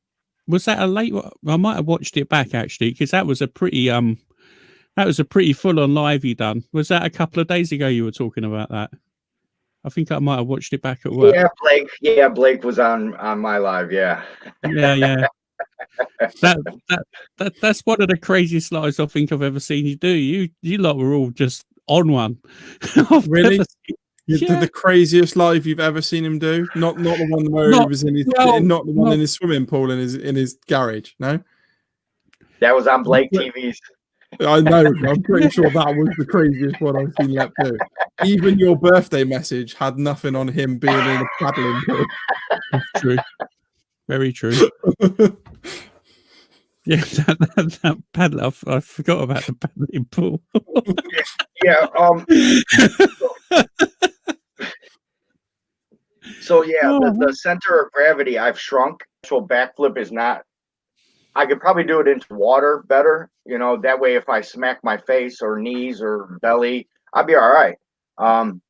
was that a late. I might have watched it back actually, because that was a pretty full on live you done. Was that a couple of days ago you were talking about that? I think I might have watched it back at work. Yeah, Blake. Yeah, Blake was on my live. Yeah. Yeah. That's one of the craziest lives I think I've ever seen you do. You lot were all just on one. Really? You did the craziest live you've ever seen him do? Not the one where he was in his in his swimming pool in his garage, no? That was on Blake TV's. I know, I'm pretty sure that was the craziest one I've seen Lep do. Even your birthday message had nothing on him being in a paddling pool. True. Very true. Yeah, that paddle. I forgot about the paddling pool. Yeah. So yeah, the center of gravity I've shrunk. So backflip is not. I could probably do it into water better. That way if I smack my face or knees or belly, I'll be all right. I'm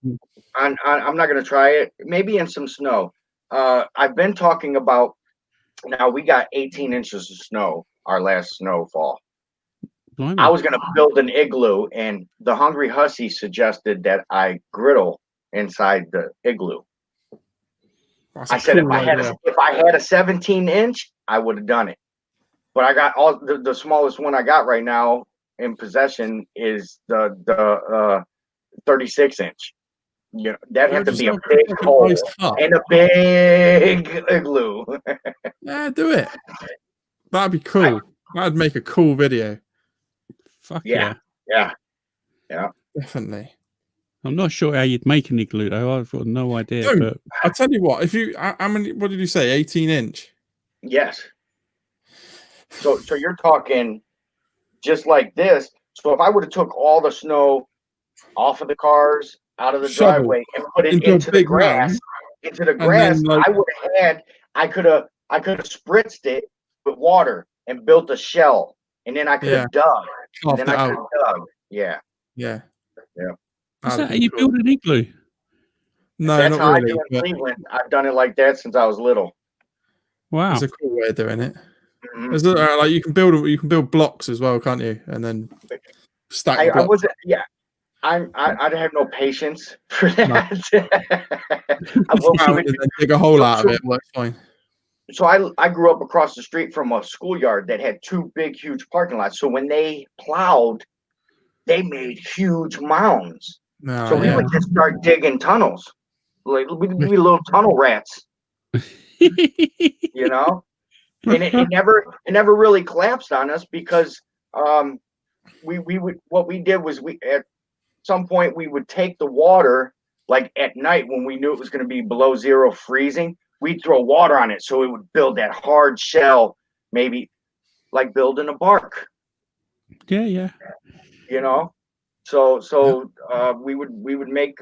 not gonna try it. Maybe in some snow. I've been talking about. Now we got 18 inches of snow. Our last snowfall. Blimey. I was going to build an igloo, and the Hungry Hussy suggested that I griddle inside the igloo. I said if I had a 17-inch, I would have done it. But I got all the smallest one I got right now in possession is the 36-inch. That had to be a big hole and a big igloo. Yeah, do it. That'd be cool. That'd make a cool video. Fuck yeah. Definitely. I'm not sure how you'd make an igloo though. I've got no idea. Dude, but I'll tell you what. If you, how many? What did you say? 18-inch. Yes. So you're talking just like this. So if I would have took all the snow off of the cars, out of the driveway, and put it into the grass, I would have had. I could have spritzed it with water and built a shell, and then I could have dug. And then I could have dug. Yeah. Is that how you build an igloo? No, that's not how really. I do in Cleveland. I've done it like that since I was little. Wow, it's a cool way of doing it. Mm-hmm. Like you can build blocks as well, can't you? And then stack. I wasn't. Yeah. I'd have no patience for that. No. And then dig a hole out of it. Works fine. So I grew up across the street from a schoolyard that had two big, huge parking lots. So when they plowed, they made huge mounds. So we would just start digging tunnels. Like we'd be little tunnel rats. And it never really collapsed on us because we would, what we did was at some point we would take the water, like at night when we knew it was going to be below zero freezing, we'd throw water on it so it would build that hard shell, maybe like building a bark. Yeah. So we would make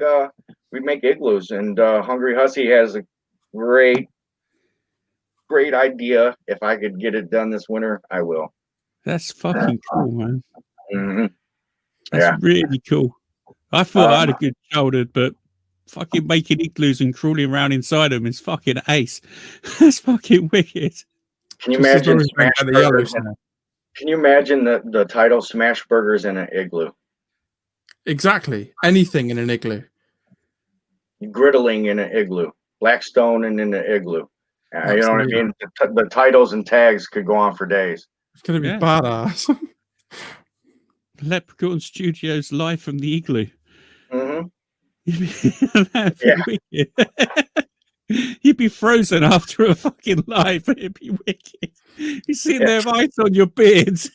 we'd make igloos, and Hungry Hussy has a great great idea. If I could get it done this winter, I will. That's fucking cool, man. Mm-hmm. That's really cool. I thought I had a good childhood, but fucking making igloos and crawling around inside them is fucking ace. That's fucking wicked. Can you Just as imagine long as you don't smash get the yellow burgers? snow. Can you imagine the title "Smash Burgers in an Igloo"? Exactly. Anything in an igloo. Griddling in an igloo, Blackstone and in an igloo. You know what I Absolutely. mean? The titles and tags could go on for days. It's going to be Yeah. badass. Leprechaun Studios live from the igloo. Mm-hmm. That'd be wicked. You'd be frozen after a fucking live, but it'd be wicked. You're sitting there with ice on your beards.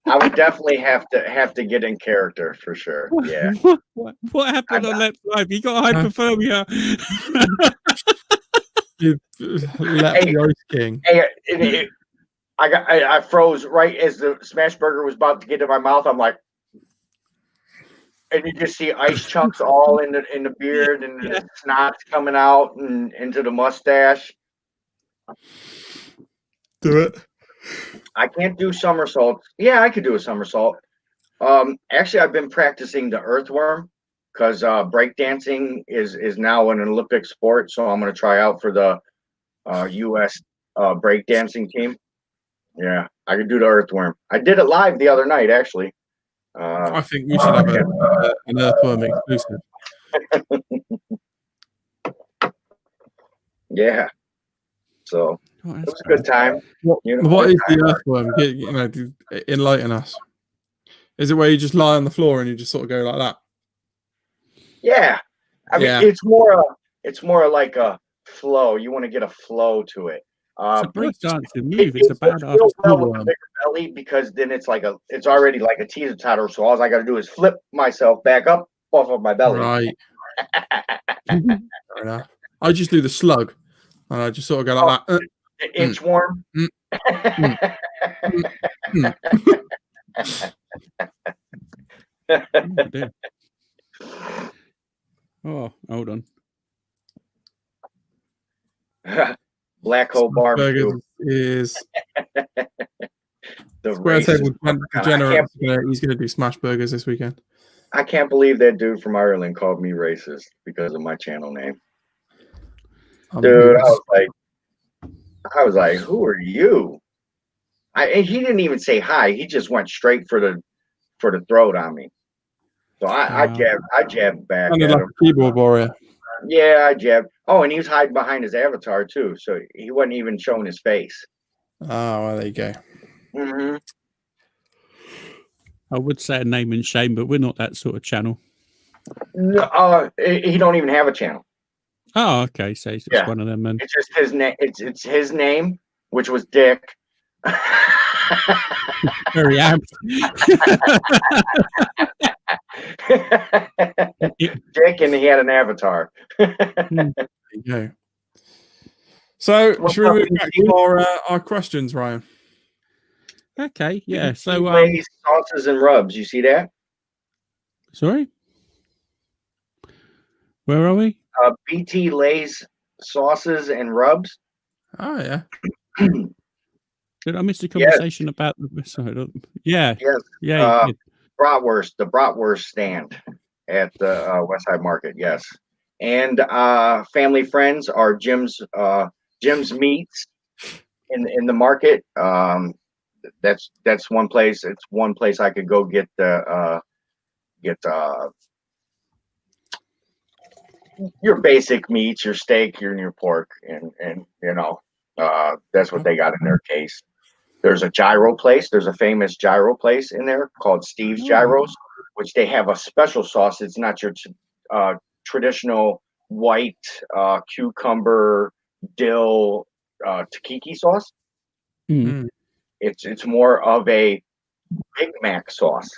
I would definitely have to get in character for sure. Yeah. What happened on that live? You got hypothermia. Leprechaun King. Hey, I froze right as the smash burger was about to get to my mouth. I'm like, and you just see ice chunks all in the beard and the snot's coming out and into the mustache. Do it. I can't do somersaults. Yeah, I could do a somersault. Actually, I've been practicing the earthworm because breakdancing is now an Olympic sport. So I'm going to try out for the U.S. Breakdancing team. Yeah, I could do the earthworm. I did it live the other night, actually. I think we should have an earthworm exclusive. Yeah. So it was a good time. What is the earthworm? Enlighten us. Is it where you just lie on the floor and you just sort of go like that? Yeah. I mean, it's more like a flow. You want to get a flow to it. It's a breakdancing move. It's a badass bigger belly because then it's already like a teeter totter. So all I got to do is flip myself back up off of my belly. Right. Fair enough. I just do the slug, and I just sort of go like that. The inchworm. Oh, hold on. Black hole barbecue is the Square Table racist. He's going to do smash burgers this weekend. I can't believe that dude from Ireland called me racist because of my channel name. Dude, I was like, who are you? He didn't even say hi. He just went straight for the throat on me. So I jabbed back at him. Keyboard warrior. Yeah, I jabbed. Oh, and he was hiding behind his avatar too, so he wasn't even showing his face. Oh, well, there you go. Mm-hmm. I would say a name and shame, but we're not that sort of channel. No, he don't even have a channel. Oh, okay. So he's just one of them. And it's just his name. It's his name, which was Dick. Very apt. Dick, and he had an avatar. There you go. So, should we move back to our questions, Ryan? Okay, yeah. So, Lay's sauces and rubs. You see that? Sorry, where are we? BT Lay's sauces and rubs. Oh yeah. Did I miss the conversation about the? Sorry, yeah. Yes. Yeah. Bratwurst, the Bratwurst stand at the Westside Market. Yes, and family friends are Jim's Meats in the market. That's one place. It's one place I could go get your basic meats, your steak, your pork, and that's what they got in their case. There's a gyro place. There's a famous gyro place in there called Steve's Gyros, which they have a special sauce. It's not your traditional white cucumber dill tzatziki sauce. Mm. It's more of a Big Mac sauce.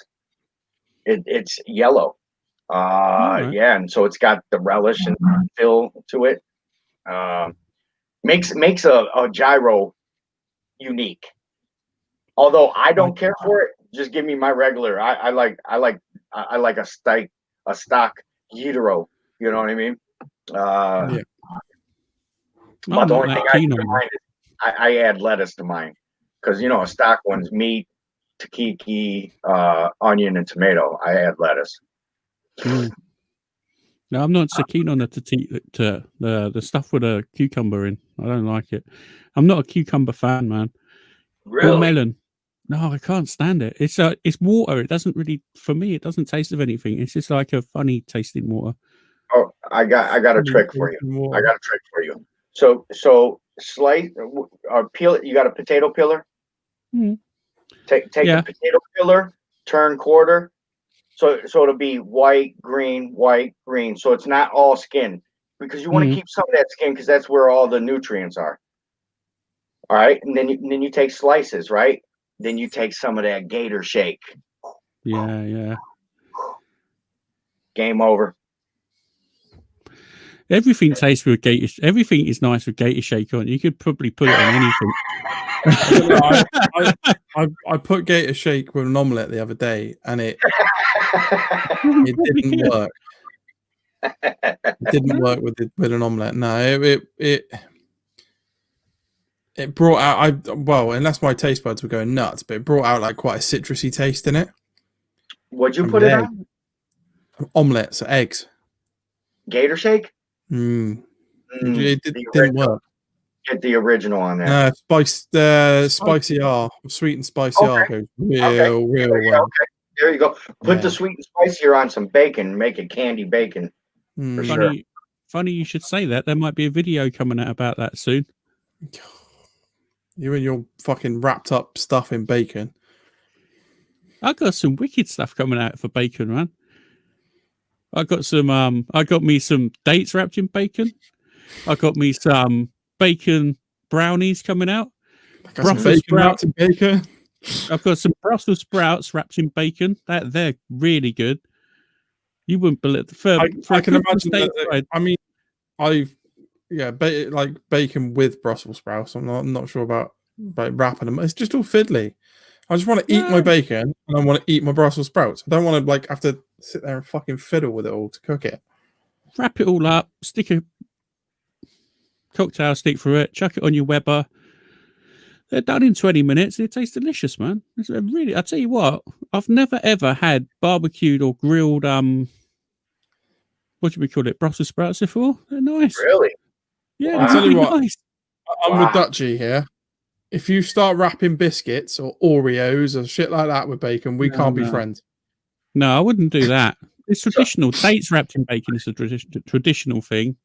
It's yellow. Yeah, and so it's got the relish and feel to it. Makes a gyro unique. Although I don't care for it, just give me my regular. I like a stock gyro. You know what I mean? Yeah. But the I'm only not thing that I keen do on mine is I add lettuce to mine because a stock one's meat, tzatziki, onion, and tomato. I add lettuce. Mm. No, I'm not so keen on the stuff with a cucumber in. I don't like it. I'm not a cucumber fan, man. Or melon. No, I can't stand it. It's water. It doesn't really, for me, it doesn't taste of anything. It's just like a funny tasting water. Oh, I got a trick for you. I got a trick for you. So slice, peel it. You got a potato peeler? Mm. Take a potato peeler, turn quarter. So it'll be white, green. So it's not all skin because you want to keep some of that skin because that's where all the nutrients are. All right, and then you take slices, right? Then you take some of that gator shake. Yeah. Game over. Everything tastes with gator. Everything is nice with gator shake on. You could probably put it on anything. I put gator shake with an omelette the other day, and it didn't work. It didn't work with an omelette. No, it brought out unless my taste buds were going nuts, but it brought out like quite a citrusy taste in it. What'd you put it on? Omelette, so eggs. Gator shake? It didn't work. Get the original on there. Spicy R, sweet and spicy R goes real well. Okay. There you go. Put the sweet and spicier on some bacon. Make it candy bacon. For sure. Funny you should say that. There might be a video coming out about that soon. You and your fucking wrapped up stuff in bacon. I got some wicked stuff coming out for bacon, man. I got me some dates wrapped in bacon. I got me some bacon brownies coming out. Brussels sprouts in bacon. I've got some Brussels sprouts wrapped in bacon. They're really good. You wouldn't believe it. I can imagine that. I mean, like bacon with Brussels sprouts. I'm not sure about wrapping them. It's just all fiddly. I just want to eat my bacon and I want to eat my Brussels sprouts. I don't want to have to sit there and fucking fiddle with it all to cook it. Wrap it all up, stick a cocktail stick through it, chuck it on your Weber. They're done in 20 minutes. They taste delicious, man. It's really, I tell you what, I've never ever had barbecued or grilled what do we call it? Brussels sprouts before. They're nice. Really? Yeah, I'll tell you what. Nice. I'm with Dutchy here. If you start wrapping biscuits or Oreos or shit like that with bacon, we can't be friends. No, I wouldn't do that. It's traditional. Dates wrapped in bacon is a traditional thing.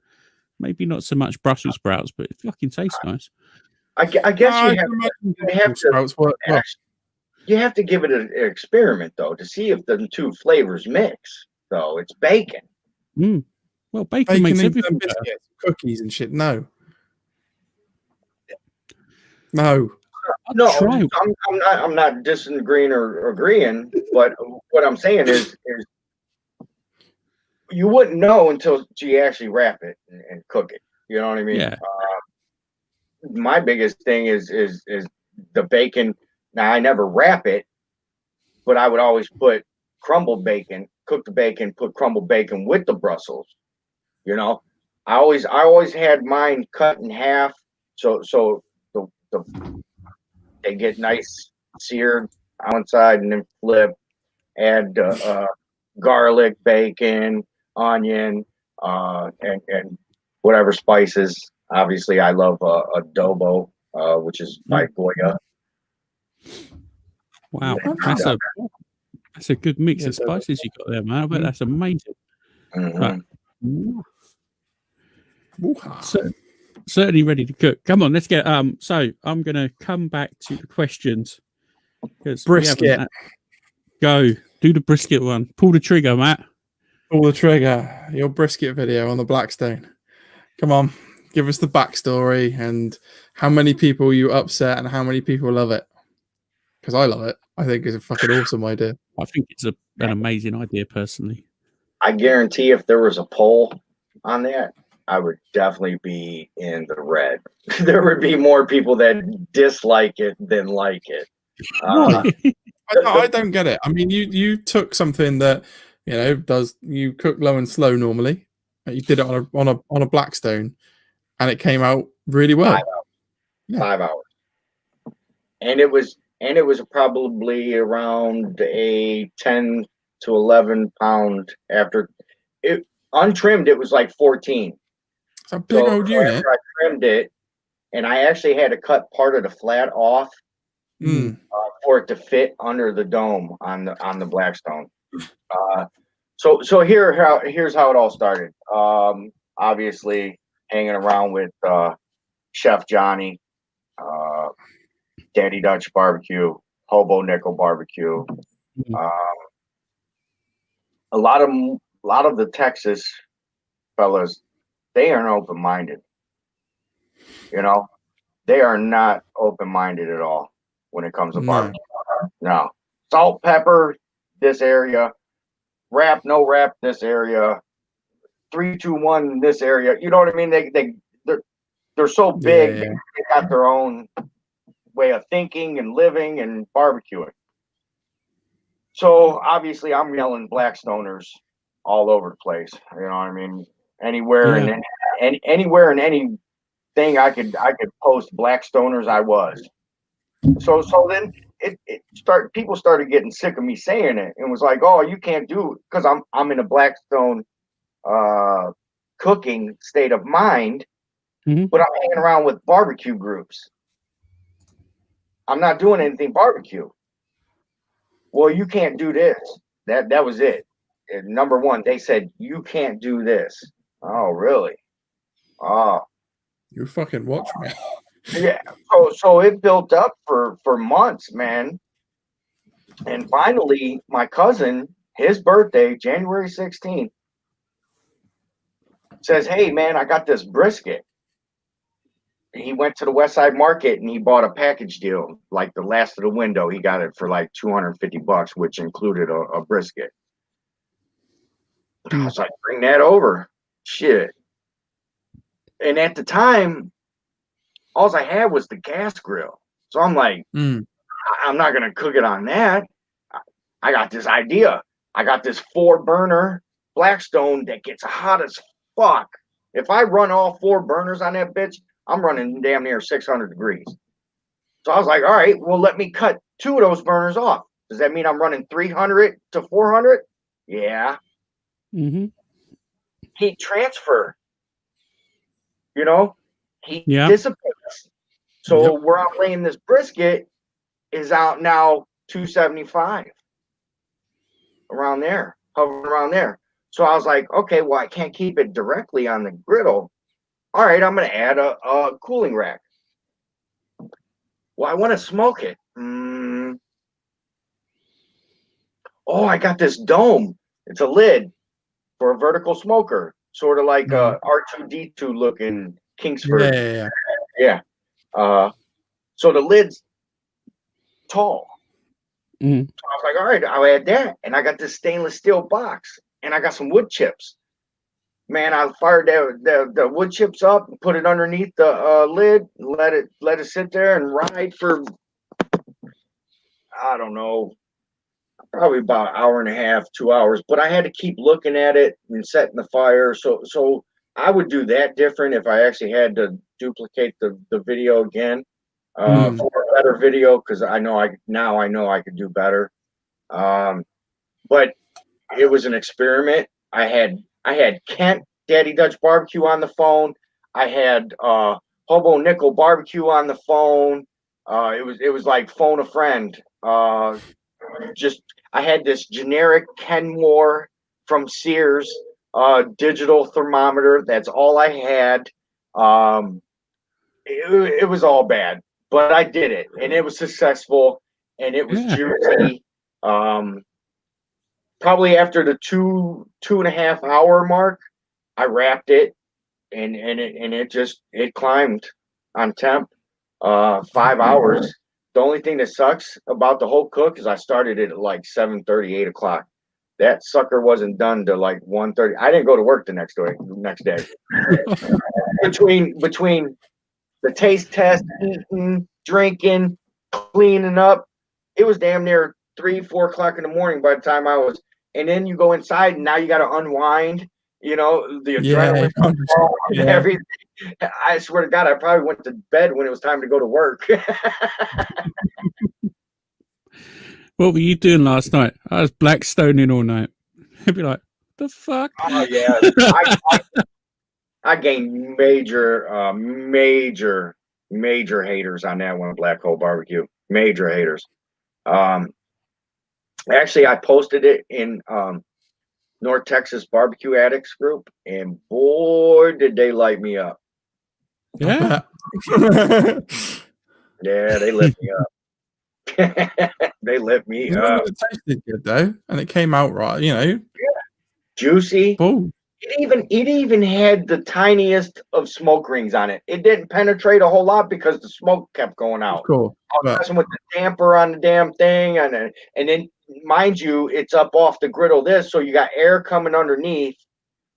Maybe not so much Brussels sprouts, but it fucking tastes nice. I guess you have to give it an experiment though to see if the two flavors mix. So it's bacon. Well, bacon makes everything biscuits, cookies and shit. No. I'm not disagreeing or agreeing, but what I'm saying is you wouldn't know until you actually wrap it and cook it. You know what I mean? Yeah. My biggest thing is the bacon. Now I never wrap it, but I would always put crumbled bacon, cook the bacon, put crumbled bacon with the Brussels. You know, I always had mine cut in half, so they get nice seared outside and then flip. Add garlic, bacon, onion, and whatever spices. Obviously, I love adobo, which is by Goya. Wow, that's a good mix of spices you got there, man. I bet that's amazing. Right. Certainly ready to cook. Come on, let's get so I'm gonna come back to the questions. Brisket. Go do the brisket one. Pull the trigger, Matt. Pull the trigger. Your brisket video on the Blackstone. Come on, give us the backstory and how many people you upset and how many people love it. Because I love it. I think it's a fucking awesome idea. I think it's an amazing idea, personally. I guarantee if there was a poll on that, I would definitely be in the red. There would be more people that dislike it than like it. I don't get it. I mean, you took something that you cook low and slow normally, You did it on a Blackstone, and it came out really well. 5 hours. Yeah. 5 hours. And it was probably around a 10 to 11 pound after it untrimmed. It was like 14. It's a big old unit. After I trimmed it, and I actually had to cut part of the flat off for it to fit under the dome on the Blackstone. So here's how it all started. Obviously hanging around with Chef Johnny, Daddy Dutch Barbecue, Hobo Nickel Barbecue. A lot of the Texas fellas, they aren't open-minded. You know, they are not open-minded at all when it comes to barbecue. No. Salt, pepper, this area. Wrap, no wrap, this area. 3, 2, 1, this area. You know what I mean? They're so big. Yeah. They got their own way of thinking and living and barbecuing. So obviously, I'm yelling Blackstoners all over the place. You know what I mean? Anywhere and anywhere and anything I could post Blackstoners, I was. So then people started getting sick of me saying it and was like, oh, you can't do it because I'm in a Blackstone cooking state of mind, but I'm hanging around with barbecue groups. I'm not doing anything barbecue. Well, you can't do this. That was it. And number one, they said you can't do this. Oh, really? Oh, you fucking watch me. Yeah. So it built up for months, man. And finally, my cousin, his birthday, January 16th, says, hey, man, I got this brisket. He went to the West Side Market and he bought a package deal, like the last of the window. He got it for like $250, which included a brisket. I was like, bring that over. Shit. And at the time, all I had was the gas grill. So I'm like, I'm not going to cook it on that. I got this idea. I got this 4-burner Blackstone that gets hot as fuck. If I run all 4 burners on that bitch, I'm running damn near 600 degrees. So I was like, all right, well, let me cut 2 of those burners off. Does that mean I'm running 300 to 400? Yeah. Heat transfer. You know, heat dissipates. So where I'm laying this brisket is out now 275. Around there, hovering around there. So I was like, okay, well, I can't keep it directly on the griddle. All right, I'm going to add a cooling rack. Well, I want to smoke it. Oh, I got this dome. It's a lid for a vertical smoker, sort of like a R2D2 looking Kingsford. Yeah. So the lid's tall. So I was like, all right, I'll add that. And I got this stainless steel box and I got some wood chips. Man, I fired the wood chips up and put it underneath the lid, let it sit there and ride for, I don't know, probably about an hour and a half, 2 hours. But I had to keep looking at it and setting the fire. So I would do that different if I actually had to duplicate the video again for a better video, because I know I could do better. But it was an experiment. I had Kent, Daddy Dutch Barbecue on the phone. I had Hobo Nickel Barbecue on the phone. It was like phone a friend. I had this generic Kenmore from Sears digital thermometer. That's all I had. It was all bad, but I did it, and it was successful, and it was juicy. Probably after the 2.5 hour mark, I wrapped it, and it climbed on temp. 5 hours. The only thing that sucks about the whole cook is I started it at like 7:30, 8 o'clock. That sucker wasn't done till like 1:30. I didn't go to work the next day. Between the taste test, eating, drinking, cleaning up, it was damn near 3, 4 o'clock in the morning by the time I was. And then you go inside, and now you got to unwind You know, the Yeah, adrenaline, 100%. and everything. I swear to God, I probably went to bed when it was time to go to work. What were you doing last night? I was Blackstoning all night. I'd be like, the fuck? Oh yeah, I gained major haters on that one, Black Hole Barbecue. Major haters. Actually, I posted it in North Texas Barbecue Addicts group, and boy, did they light me up. Yeah. Yeah, they lit me up. They lit me up. It tasted good though, and it came out right. You know, Juicy. Oh, It even had the tiniest of smoke rings on it. It didn't penetrate a whole lot because the smoke kept going out. cool. I was messing with the damper on the damn thing, and then mind you, it's up off the griddle. So you got air coming underneath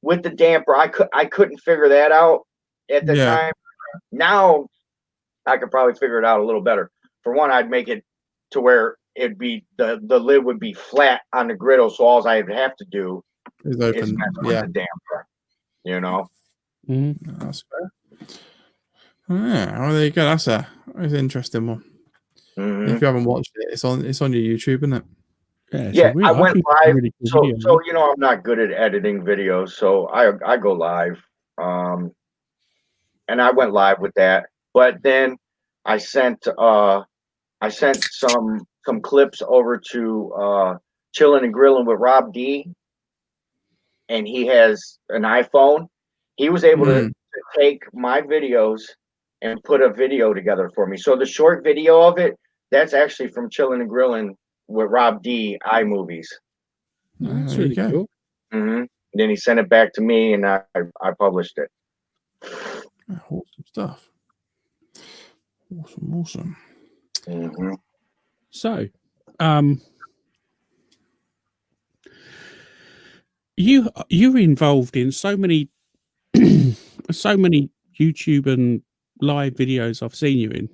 with the damper. I couldn't figure that out at the time. Now I could probably figure it out a little better. For one, I'd make it to where it'd be the lid would be flat on the griddle, so all I'd have to do It's is open. mess with the damper. You know. That's fair. Yeah, well, there you go. That's an interesting one. If you haven't watched it, it's on your YouTube, isn't it? Yeah, I went live. Really cool so video, you know, I'm not good at editing videos, so I go live. And I went live with that. But then I sent some clips over to Chilling and Grilling with Rob D, and he has an iPhone. He was able to take my videos and put a video together for me. So the short video of it, that's actually from Chilling and Grilling with Rob D iMovies. That's really cool. And then he sent it back to me, and I published it. Awesome stuff. Awesome. So, you're involved in so many YouTube and live videos I've seen you in.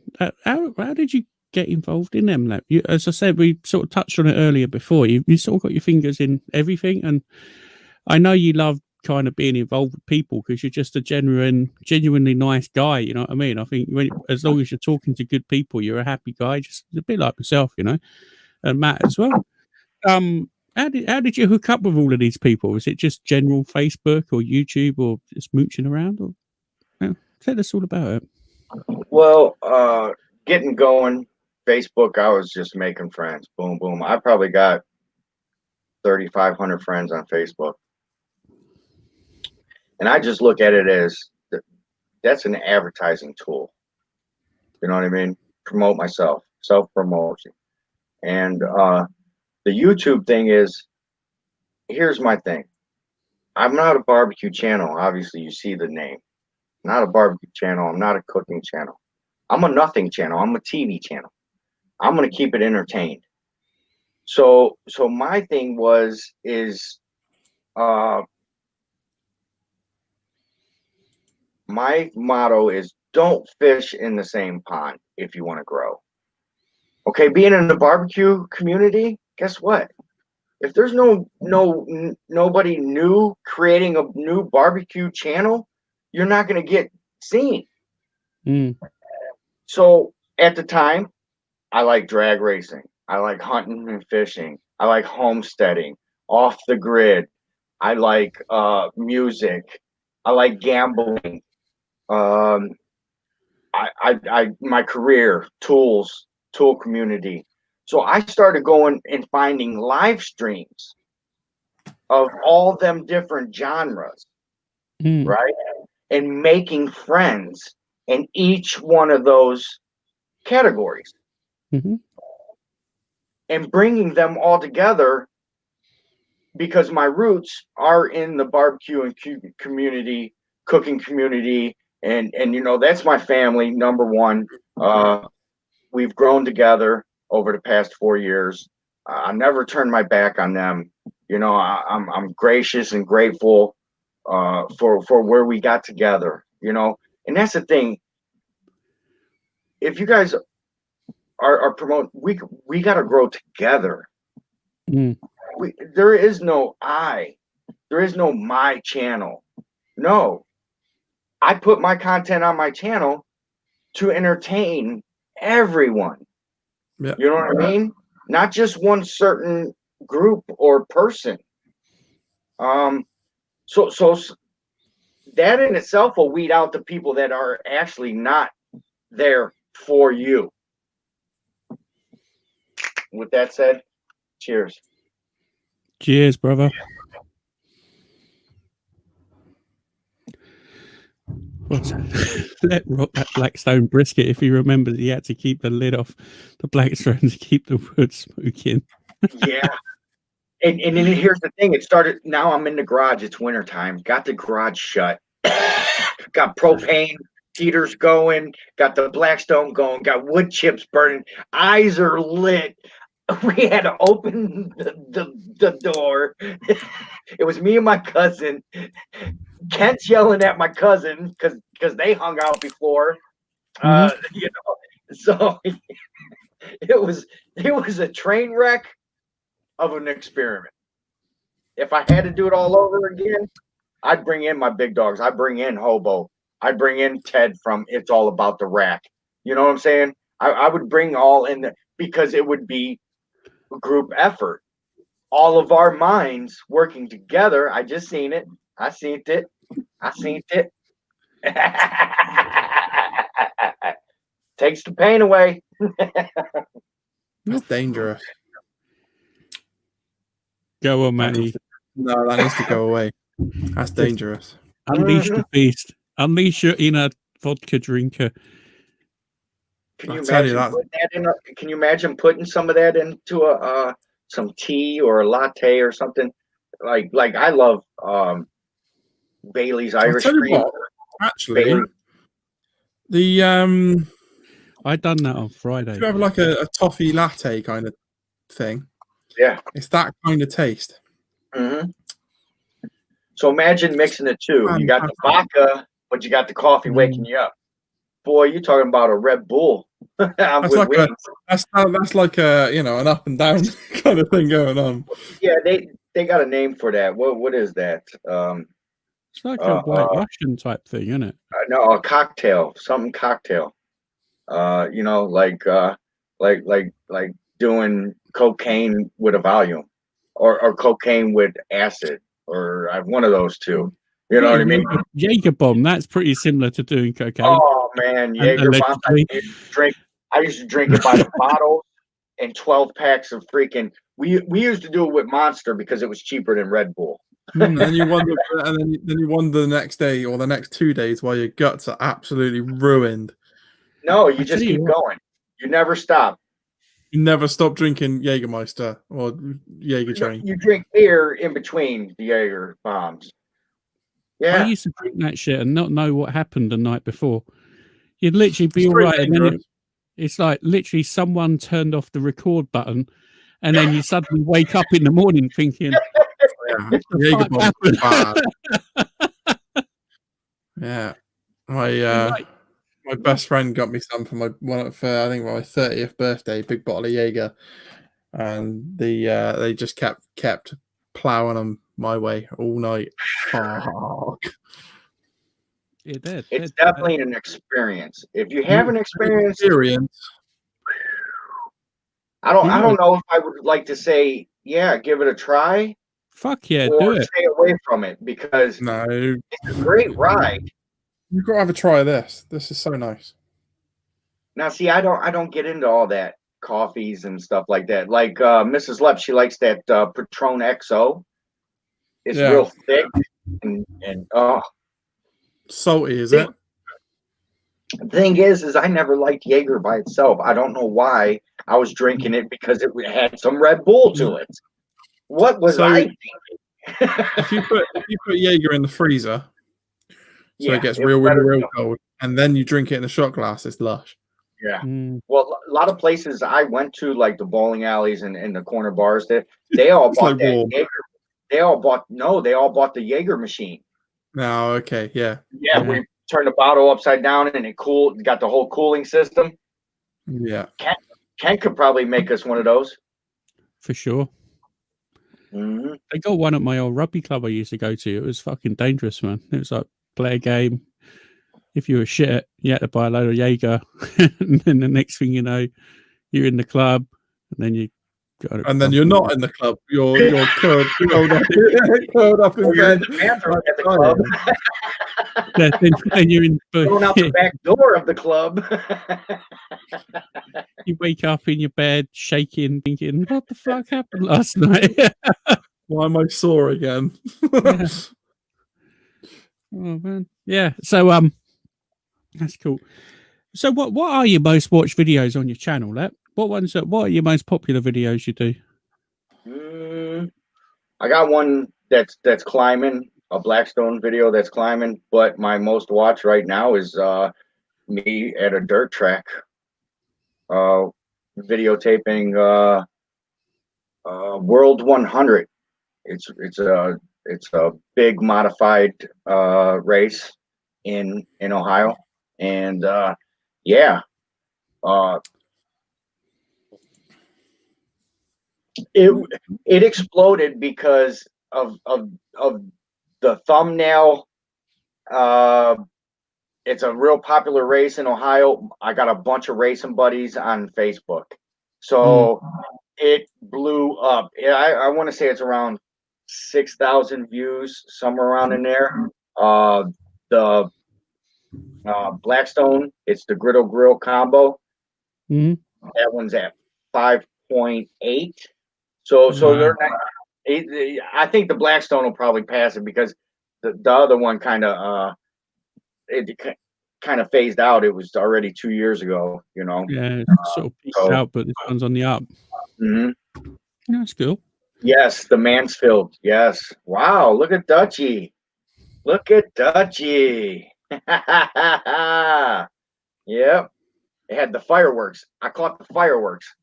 How did you get involved in them, Lap? As I said, we sort of touched on it earlier before. You sort of got your fingers in everything, and I know you love kind of being involved with people because you're just a genuinely nice guy. You know what I mean? I think as long as you're talking to good people, you're a happy guy, just a bit like myself, you know, and Matt as well. How did you hook up with all of these people? Was it just general Facebook or YouTube or just mooching around? Or tell us all about it. Well, getting going, Facebook, I was just making friends. Boom, boom. I probably got 3,500 friends on Facebook. And I just look at it as that's an advertising tool. You know what I mean? Promote myself, self-promotion. And the YouTube thing is, here's my thing. I'm not a barbecue channel. Obviously, you see the name. I'm not a barbecue channel. I'm not a cooking channel. I'm a nothing channel. I'm a TV channel. I'm going to keep it entertained. So my thing is my motto is don't fish in the same pond if you want to grow. Okay, being in the barbecue community, guess what? If there's nobody new creating a new barbecue channel, you're not going to get seen. So at the time, I like drag racing. I like hunting and fishing. I like homesteading, off the grid. I like music. I like gambling. My career, tool community. So I started going and finding live streams of all them different genres, right? And making friends in each one of those categories. And bringing them all together because my roots are in the barbecue and community, cooking community, and you know, that's my family, number one. We've grown together over the past 4 years. I never turned my back on them. You know, I'm gracious and grateful for where we got together, you know. And that's the thing. If you guys are promoting, we got to grow together. There is no I There is no my channel. No. I put my content on my channel to entertain everyone. Yeah. You know what I mean? Not just one certain group or person. So that in itself will weed out the people that are actually not there for you. With that said, cheers. Cheers, brother. Let rock that Blackstone brisket. If he remembers, he had to keep the lid off the Blackstone to keep the wood smoking. Yeah. And then here's the thing. It started. Now I'm in the garage. It's wintertime. Got the garage shut. Got propane heaters going. Got the Blackstone going. Got wood chips burning. Eyes are lit. We had to open the door. It was me and my cousin. Kent's yelling at my cousin because they hung out before. You know, so it was a train wreck of an experiment. If I had to do it all over again, I'd bring in my big dogs. I'd bring in Hobo. I'd bring in Ted from It's All About the Rack. You know what I'm saying? I would bring all in because it would be a group effort. All of our minds working together. I just seen it. I seen it. Takes the pain away. That's dangerous. Go on, Matty. No, that needs to go away. That's dangerous. Unleash the beast. Unleash your inner vodka drinker. Can you imagine putting some of that into some tea or a latte or something? Like I love Bailey's Irish cream. Actually, Bailey. I done that on Friday. You have like a toffee latte kind of thing. Yeah, it's that kind of taste. Mm-hmm. So imagine mixing the two. You got the vodka, but you got the coffee waking you up. Boy, you're talking about a Red Bull. That's like an up and down kind of thing going on. Yeah, they got a name for that. What is that? It's like a White Russian type thing, isn't it? No, a cocktail, something cocktail. You know, like doing cocaine with a volume, or cocaine with acid, or one of those two. You know what I mean? Jaeger bomb. That's pretty similar to doing cocaine. Oh man, Jaeger bomb. I used to drink it by the bottle and 12 packs of freaking. We used to do it with Monster because it was cheaper than Red Bull. And you wonder, and then you wonder the next day or the next 2 days why your guts are absolutely ruined. No, you just keep going. You never stop. You never stop drinking Jägermeister or Jaeger Train. You drink beer in between the Jaeger bombs. Yeah. I used to drink that shit and not know what happened the night before. You'd literally be all right, and then it's like literally someone turned off the record button, and then you suddenly wake up in the morning thinking, Jaeger bomb bad. Yeah, my best friend got me some for my 30th birthday, big bottle of Jaeger, and they just kept plowing them my way all night. Fuck. It's definitely an experience. If you have an experience, I don't know if I would like to say, yeah, give it a try. Fuck yeah, or do it. Stay away from it because it's a great ride. You've got to have a try of this. This is so nice. Now, see, I don't get into all that coffees and stuff like that. Like Mrs. Lep, she likes that Patron XO. It's real thick and salty, is it? The thing is I never liked Jaeger by itself. I don't know why. I was drinking it because it had some Red Bull to it. What was I thinking? if you put Jaeger in the freezer, so it gets real cold, and then you drink it in a shot glass, it's lush. Yeah. Well, a lot of places I went to, like the bowling alleys and the corner bars, they all bought that Jaeger. They all bought the Jaeger machine. No, okay, yeah. Yeah, we turned the bottle upside down and it got the whole cooling system. Yeah. Ken could probably make us one of those. For sure. Mhm. They got one at my old rugby club I used to go to. It was fucking dangerous, man. It was like play a game. If you were shit, you had to buy a load of Jaeger, and then the next thing you know, you're in the club, and then you got. And then you're not in the club. You're curled up in Or you're in bed. the bathroom like at the club. Then you're in. Going out the back door of the club. You wake up in your bed, shaking, thinking, "What the fuck happened last night?" Why am I sore again? Yeah. Oh man, yeah. So that's cool. So what are your most watched videos on your channel, Lep? What are your most popular videos you do? I got one that's climbing, a Blackstone video that's climbing, but my most watched right now is me at a dirt track, videotaping World 100. It's a big modified race in Ohio, and yeah, it exploded because of the thumbnail. It's a real popular race in Ohio. I got a bunch of racing buddies on Facebook, so it blew up. I want to say it's around 6,000 views, somewhere around in there. The Blackstone, it's the Griddle Grill combo. Mm-hmm. That one's at 5.8. So they're not, I think the Blackstone will probably pass it because the other one kind of phased out. It was already 2 years ago, you know. Yeah, sort of peaked out, but this one's on the up. Mm-hmm. That's cool. Yes, the Mansfield. Yes. Wow, look at Dutchie. Look at Dutchie. Yep. It had the fireworks. I caught the fireworks.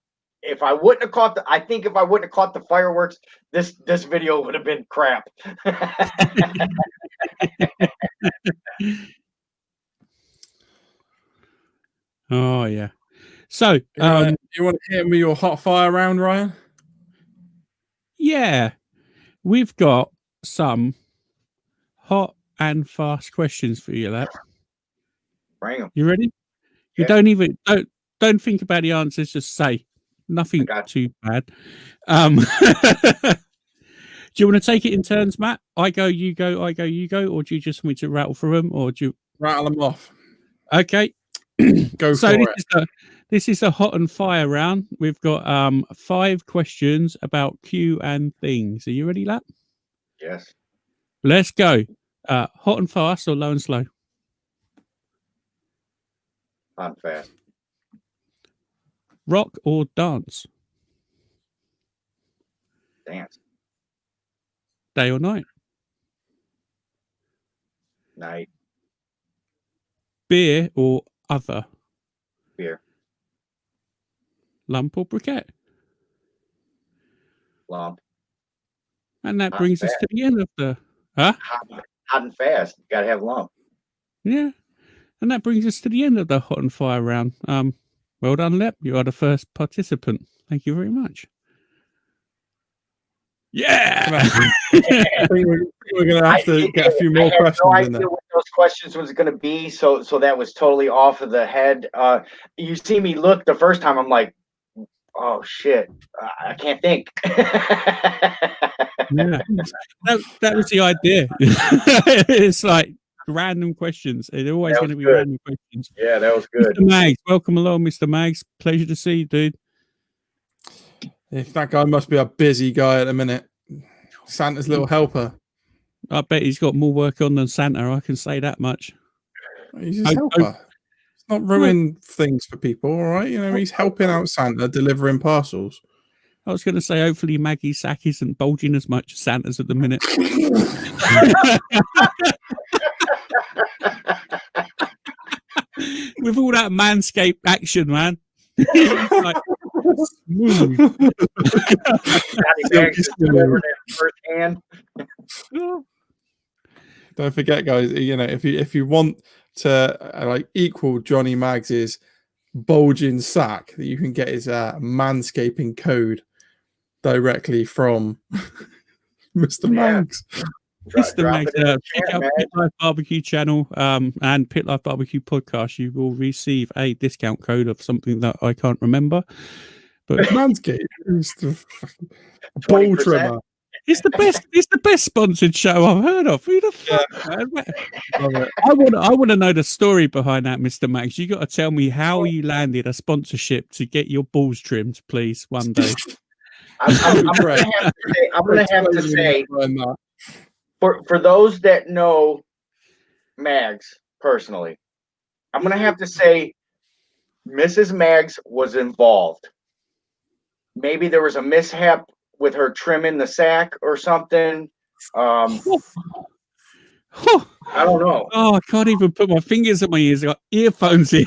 If I wouldn't have caught the fireworks, this video would have been crap. Oh yeah. So you want to hit me your hot fire round, Ryan? Yeah, we've got some hot and fast questions for you, Lap. Bring them. You ready? You Yeah. don't think about the answers. Just say nothing too bad. Do you want to take it in turns, Matt? I go, you go, I go, you go, or do you just want me to rattle through them, or do you rattle them off? Okay. Go for it. This is a hot and fire round. We've got 5 questions about Q and things. Are you ready, Lap? Yes. Let's go. Hot and fast or low and slow? Hot and fast. Rock or dance? Dance. Day or night? Night. Beer or other? Beer. Lump or briquette? Lump. And that brings us to the end of the hot and fast. Got to have lump. Yeah. And that brings us to the end of the hot and fire round. Well done, Lep. You are the first participant. Thank you very much. Yeah. I think we're going to have to get a few more questions. No idea what those questions was going to be, so that was totally off of the head. You see me look the first time, I'm like, oh shit, I can't think. Yeah, that was the idea. It's like random questions. They're always going to be random questions. Yeah, that was good. Mr. Mags, welcome along, Mr. Mags. Pleasure to see you, dude. If that guy must be a busy guy at the minute. Santa's little helper. I bet he's got more work on than Santa. I can say that much. He's his helper. It's not ruining things for people, all right? You know, he's helping out Santa, delivering parcels. I was going to say, hopefully Maggie's sack isn't bulging as much as Santa's at the minute. With all that Manscaped action, man. Like, smooth. Firsthand. Don't forget, guys. You know, if you want to like equal Johnny Maggs's bulging sack, that you can get his manscaping code directly from Mr. Mags. Mr. Drop Mags, it in the check chat, out man. Pit Life Barbecue channel and Pit Life Barbecue podcast. You will receive a discount code of something that I can't remember. But Manscaped is the ball 20%. trimmer. it's the best. It's the best sponsored show I've heard of. Who the fuck? Man? Love it. I want to know the story behind that, Mr. Max. You got to tell me how you landed a sponsorship to get your balls trimmed, please, one day. I'm gonna have to say, for those that know Mags personally, I'm gonna have to say Mrs. Mags was involved. Maybe there was a mishap with her trimming the sack or something. I don't know. Oh, I can't even put my fingers in my ears. I got earphones in.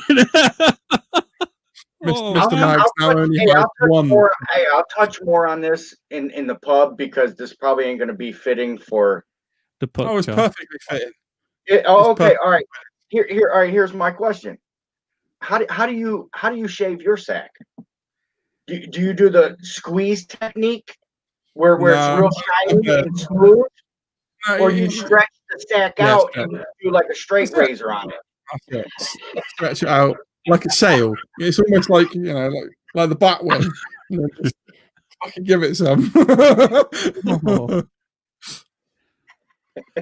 Mr. Mags now only has one. I'll touch more on this in the pub because this probably ain't going to be fitting for the podcast. Oh, it's perfectly fitting. Okay, all right. All right. Here's my question: How do you shave your sack? Do you do the squeeze technique where it's real shiny and smooth, or you stretch the sack out and do like a straight razor on it? Stretch it out like a sail. It's almost like like the bat wing. I can give it some.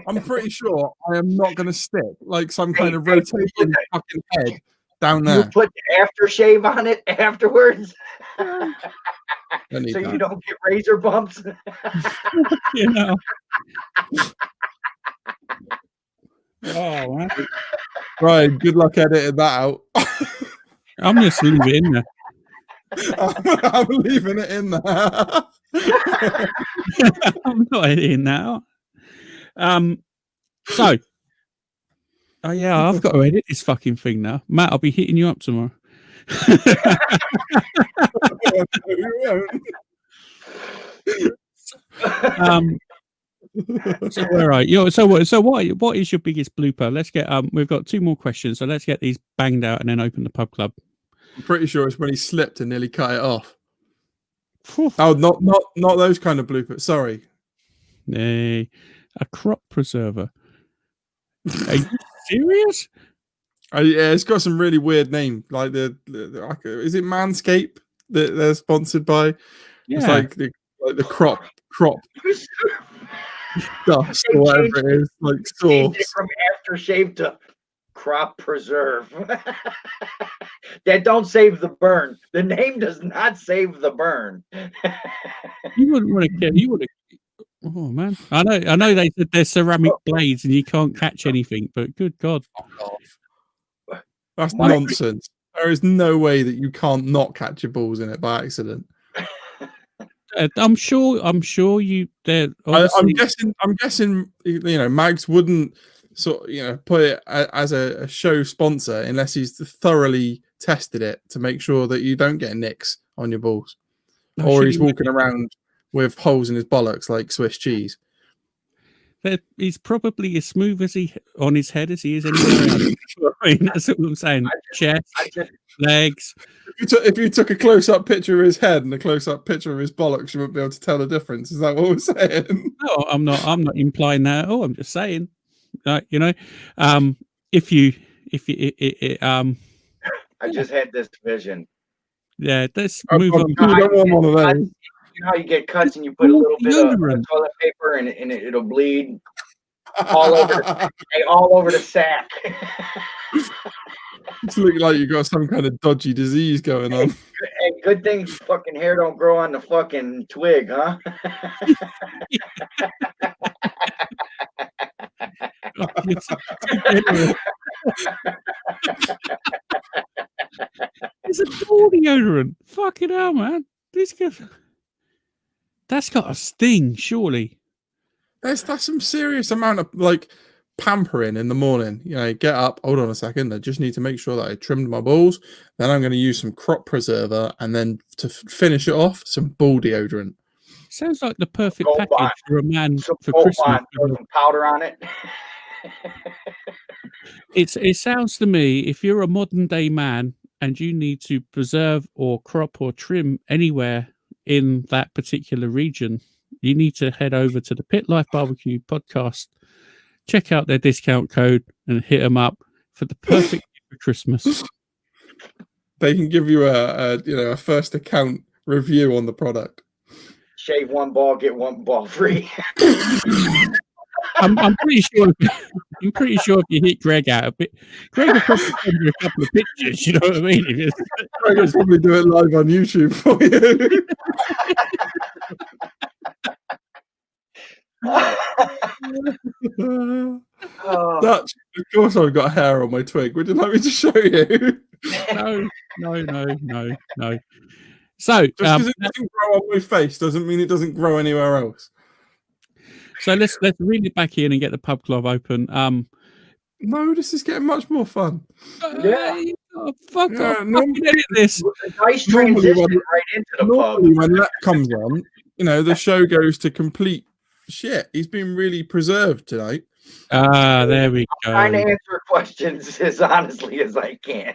I'm pretty sure I am not going to stick like some kind of rotating fucking head down there. You put aftershave on it afterwards, so that. you don't get razor bumps. Oh, man. Right, good luck editing that out. I'm just leaving it in there. I'm leaving it in there. I'm not editing that out. So, I've got to edit this fucking thing now. Matt, I'll be hitting you up tomorrow. So where are you? So what is your biggest blooper? Let's get we've got 2 more questions, so let's get these banged out and then open the pub club. I'm pretty sure it's when he slipped and nearly cut it off. Oh, not those kind of bloopers. Sorry. A crop preserver. Are you serious? Yeah, it's got some really weird name. Like is it Manscaped that they're sponsored by? Yeah. It's like the crop dust or whatever it is, like sauce. From aftershave to crop preserve. That don't save the burn. The name does not save the burn. You wouldn't want to get. You would. Oh man, I know. They said they're ceramic blades and you can't catch anything, but good God, that's nonsense. There is no way that you can't not catch your balls in it by accident. I'm sure you. I'm guessing. Mags wouldn't put it as a show sponsor unless he's thoroughly tested it to make sure that you don't get nicks on your balls, or he's walking around with holes in his bollocks like Swiss cheese. He's probably as smooth on his head as he is anywhere else. I mean, that's what I'm saying. Chest, legs. If you took a close-up picture of his head and a close-up picture of his bollocks, you wouldn't be able to tell the difference. Is that what we're saying? No, I'm not. I'm not implying that at all. I'm just saying, if you, I just had this vision. Yeah, let's move on. You know how you get cuts and you put a little bit of toilet paper and it'll bleed all over the sack. It's looking like you got some kind of dodgy disease going on. And good thing fucking hair don't grow on the fucking twig, huh? It's a ball deodorant. Fucking hell, man. That's got a sting, surely. That's some serious amount of like pampering in the morning. Get up, hold on a second. I just need to make sure that I trimmed my balls. Then I'm going to use some crop preserver, and then to finish it off, some ball deodorant. Sounds like the perfect package for a man for Christmas. Throw some powder on it. It sounds to me, if you're a modern day man and you need to preserve or crop or trim anywhere in that particular region, you need to head over to the Pit Life Barbecue podcast, check out their discount code, and hit them up for the perfect gift for Christmas. They can give you a first account review on the product. Shave one ball, get one ball free. I'm pretty sure. I'm pretty sure if you hit Greg out a bit, Greg will probably send you a couple of pictures. You know what I mean? Greg will probably do it live on YouTube for you. Dutch, of course I've got hair on my twig. Would you like me to show you? No. So just because it doesn't grow on my face doesn't mean it doesn't grow anywhere else. So let's reel it back in and get the pub club open. No, this is getting much more fun. Fuck off! Edit this. Nice transition right into the pub. When that comes on, the show goes to complete shit. He's been really preserved tonight. There we go. I'm trying to answer questions as honestly as I can.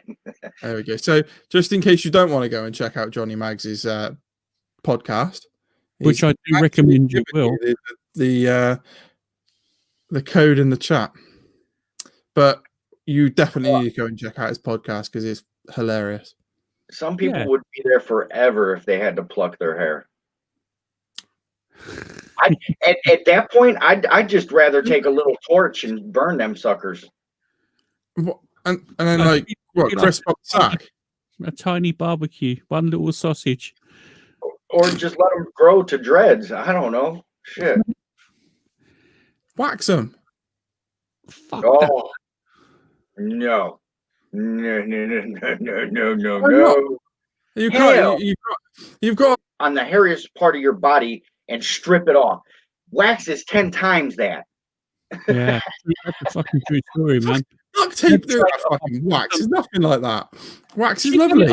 There we go. So, just in case you don't want to go and check out Johnny Maggs's podcast, which I do recommend you will, the code in the chat. But you definitely need to go and check out his podcast because it's hilarious. Some people would be there forever if they had to pluck their hair. At that point, I'd just rather take a little torch and burn them suckers. And then crisp up sack? A tiny barbecue, one little sausage. Or just let them grow to dreads. I don't know. Shit. Wax them. Fuck no. That. No. No. You've got on the hairiest part of your body and strip it off. Wax is 10 times that. Yeah, that's a fucking true story, man. Duct tape through that fucking wax. It's nothing like that. Wax is lovely.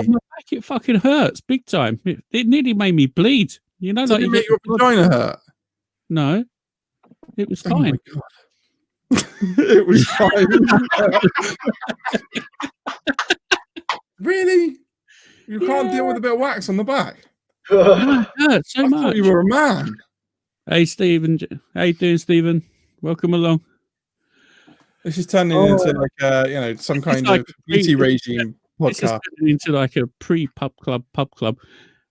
It fucking hurts big time. It nearly made me bleed. You know, Did it make your vagina hurt? No, it was fine. Oh my God. It was fine. Really? You can't deal with a bit of wax on the back? It hurts so much. You were a man. Hey, Stephen. How you doing, Stephen? Welcome along. This is turning into like some kind of beauty regime podcast. This is turning into like a pre-pub club.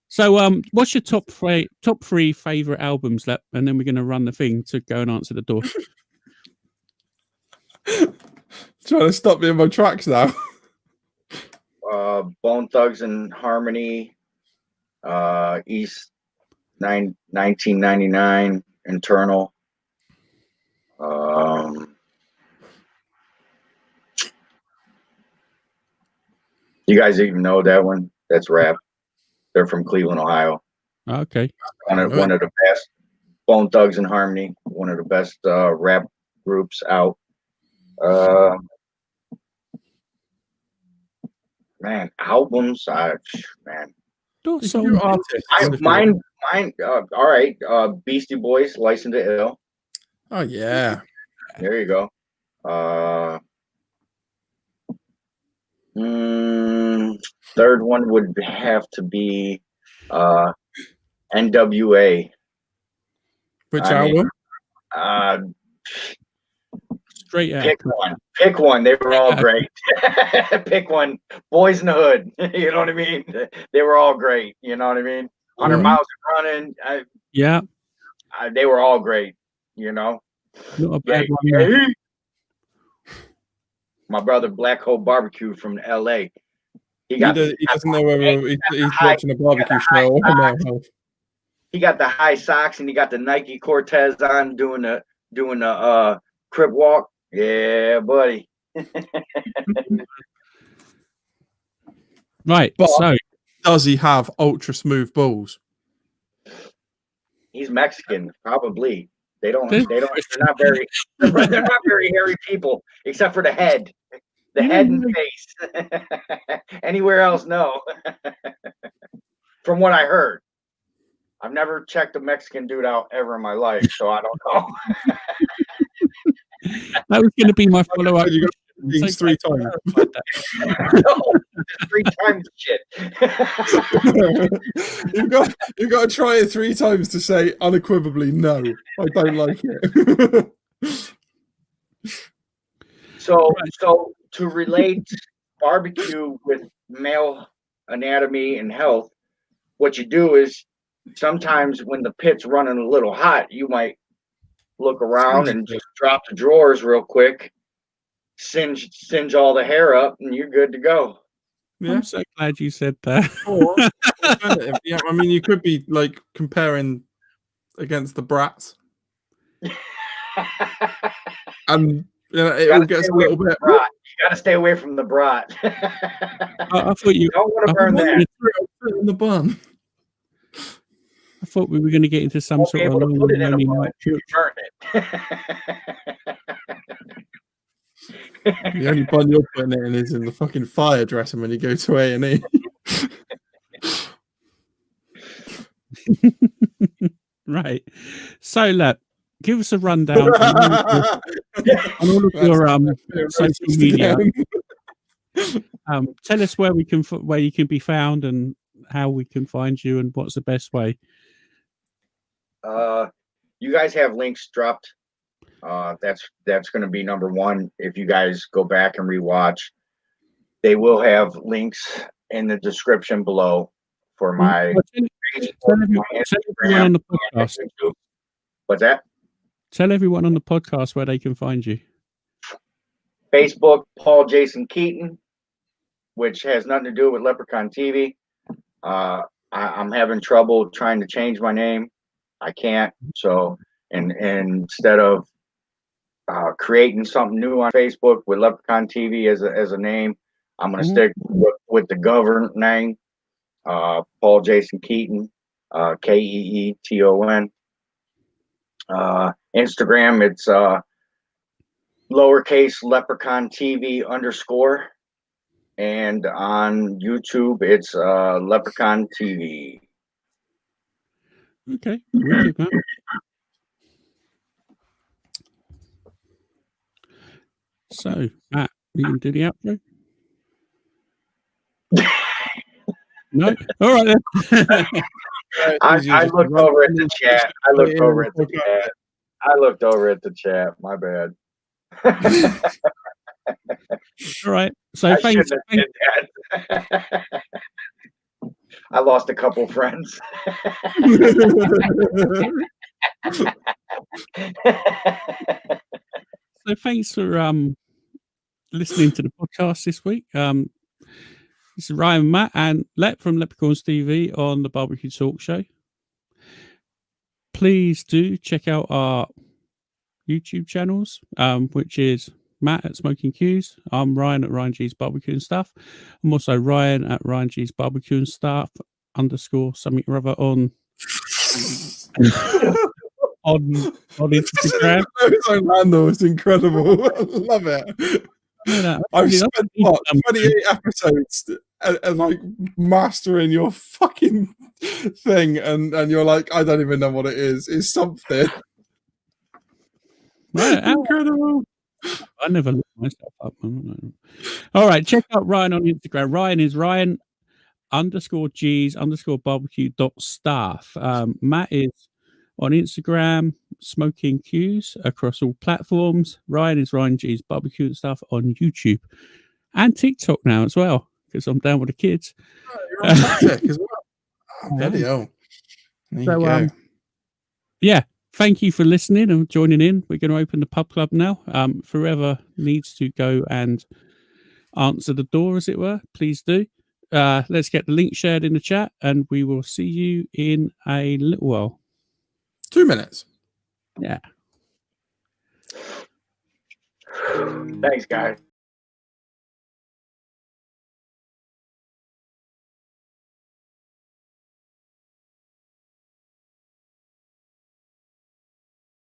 So, what's your top three favorite albums, Lep? And then we're going to run the thing to go and answer the door. Trying to stop me in my tracks now. Bone Thugs and Harmony, East 1999, Internal. You guys even know that one? That's rap. They're from Cleveland, Ohio. Okay. One of the best. Bone Thugs and Harmony, one of the best rap groups out. Man, albums. Man. Mine. All right. Beastie Boys, License to Ill. Oh yeah. There you go. Third one would have to be NWA. Which album? Straight out. Pick one. They were all great. Pick one. Boys in the Hood. You know what I mean? They were all great. You know what I mean? 100 Miles Running. Yeah. They were all great. You know. Not a bad one. My brother Black Hole Barbecue from LA. He doesn't know whether he's watching a barbecue show or no. He got the high socks and he got the Nike Cortez on doing the crib walk. Yeah, buddy. Right. But so does he have ultra smooth balls? He's Mexican, probably. They're not very hairy people, except for the head. The head and face. Anywhere else, no. From what I heard. I've never checked a Mexican dude out ever in my life, so I don't know. That was going to be my follow-up. You got things 3 times. No, just 3 times shit. You've got to try it 3 times to say unequivocally no. I don't like it. So to relate barbecue with male anatomy and health, what you do is sometimes when the pit's running a little hot, you might look around and just drop the drawers real quick, singe all the hair up, and you're good to go. Yeah. I'm so glad you said that. Yeah, I mean, you could be like comparing against the brats, and it all gets a little bit. You got to stay away from the brat. I thought you don't want to burn that in the bun. I thought we were going to get into some sort of put it in a bun to burn it. The only bun you're putting it in is in the fucking fire dressing when you go to A&E. Right. So, look, give us a rundown on all of your social media. Tell us where you can be found and how we can find you and what's the best way. You guys have links dropped. That's going to be number 1. If you guys go back and rewatch, they will have links in the description below for my Instagram on the podcast. What's that? Tell everyone on the podcast where they can find you. Facebook, Paul Jason Keaton, which has nothing to do with Leprechaun TV. I'm having trouble trying to change my name. I can't. So, and instead of creating something new on Facebook with Leprechaun TV as a name, I'm going to stick with the government name, Paul Jason Keaton, Keeton. Instagram, it's lowercase Leprechaun TV _, and on YouTube, it's Leprechaun TV. Okay. So, Matt, you can do the outro? No? All right, then. I looked over at the chat. I looked over at the chat. My bad. All right. So, thanks. I lost a couple friends. So thanks for listening to the podcast this week. This is Ryan, Matt, and Lep from Leprechaun TV on the BBQ Talk Show. Please do check out our YouTube channels, which is Matt at Smoking Q's. I'm Ryan at Ryan G's Barbecue and Stuff. I'm also Ryan at Ryan G's Barbecue and Stuff _ something or other on Instagram. It's incredible. I love it. I've spent 28 episodes and like mastering your fucking thing, and you're like, I don't even know what it is. It's something. Right, incredible. I never looked myself up. All right, check out Ryan on Instagram. Ryan is Ryan _G's _barbecue.staff. Matt is on Instagram, Smoking Q's across all platforms. Ryan is Ryan G's Barbecue and Stuff on YouTube and TikTok now as well, because I'm down with the kids. You're on TikTok as well. Video. There you go. Yeah. Thank you for listening and joining in. We're going to open the pub club now. Whoever needs to go and answer the door, as it were, please do. Let's get the link shared in the chat, and we will see you in a little while. 2 minutes. Yeah. Thanks, guys.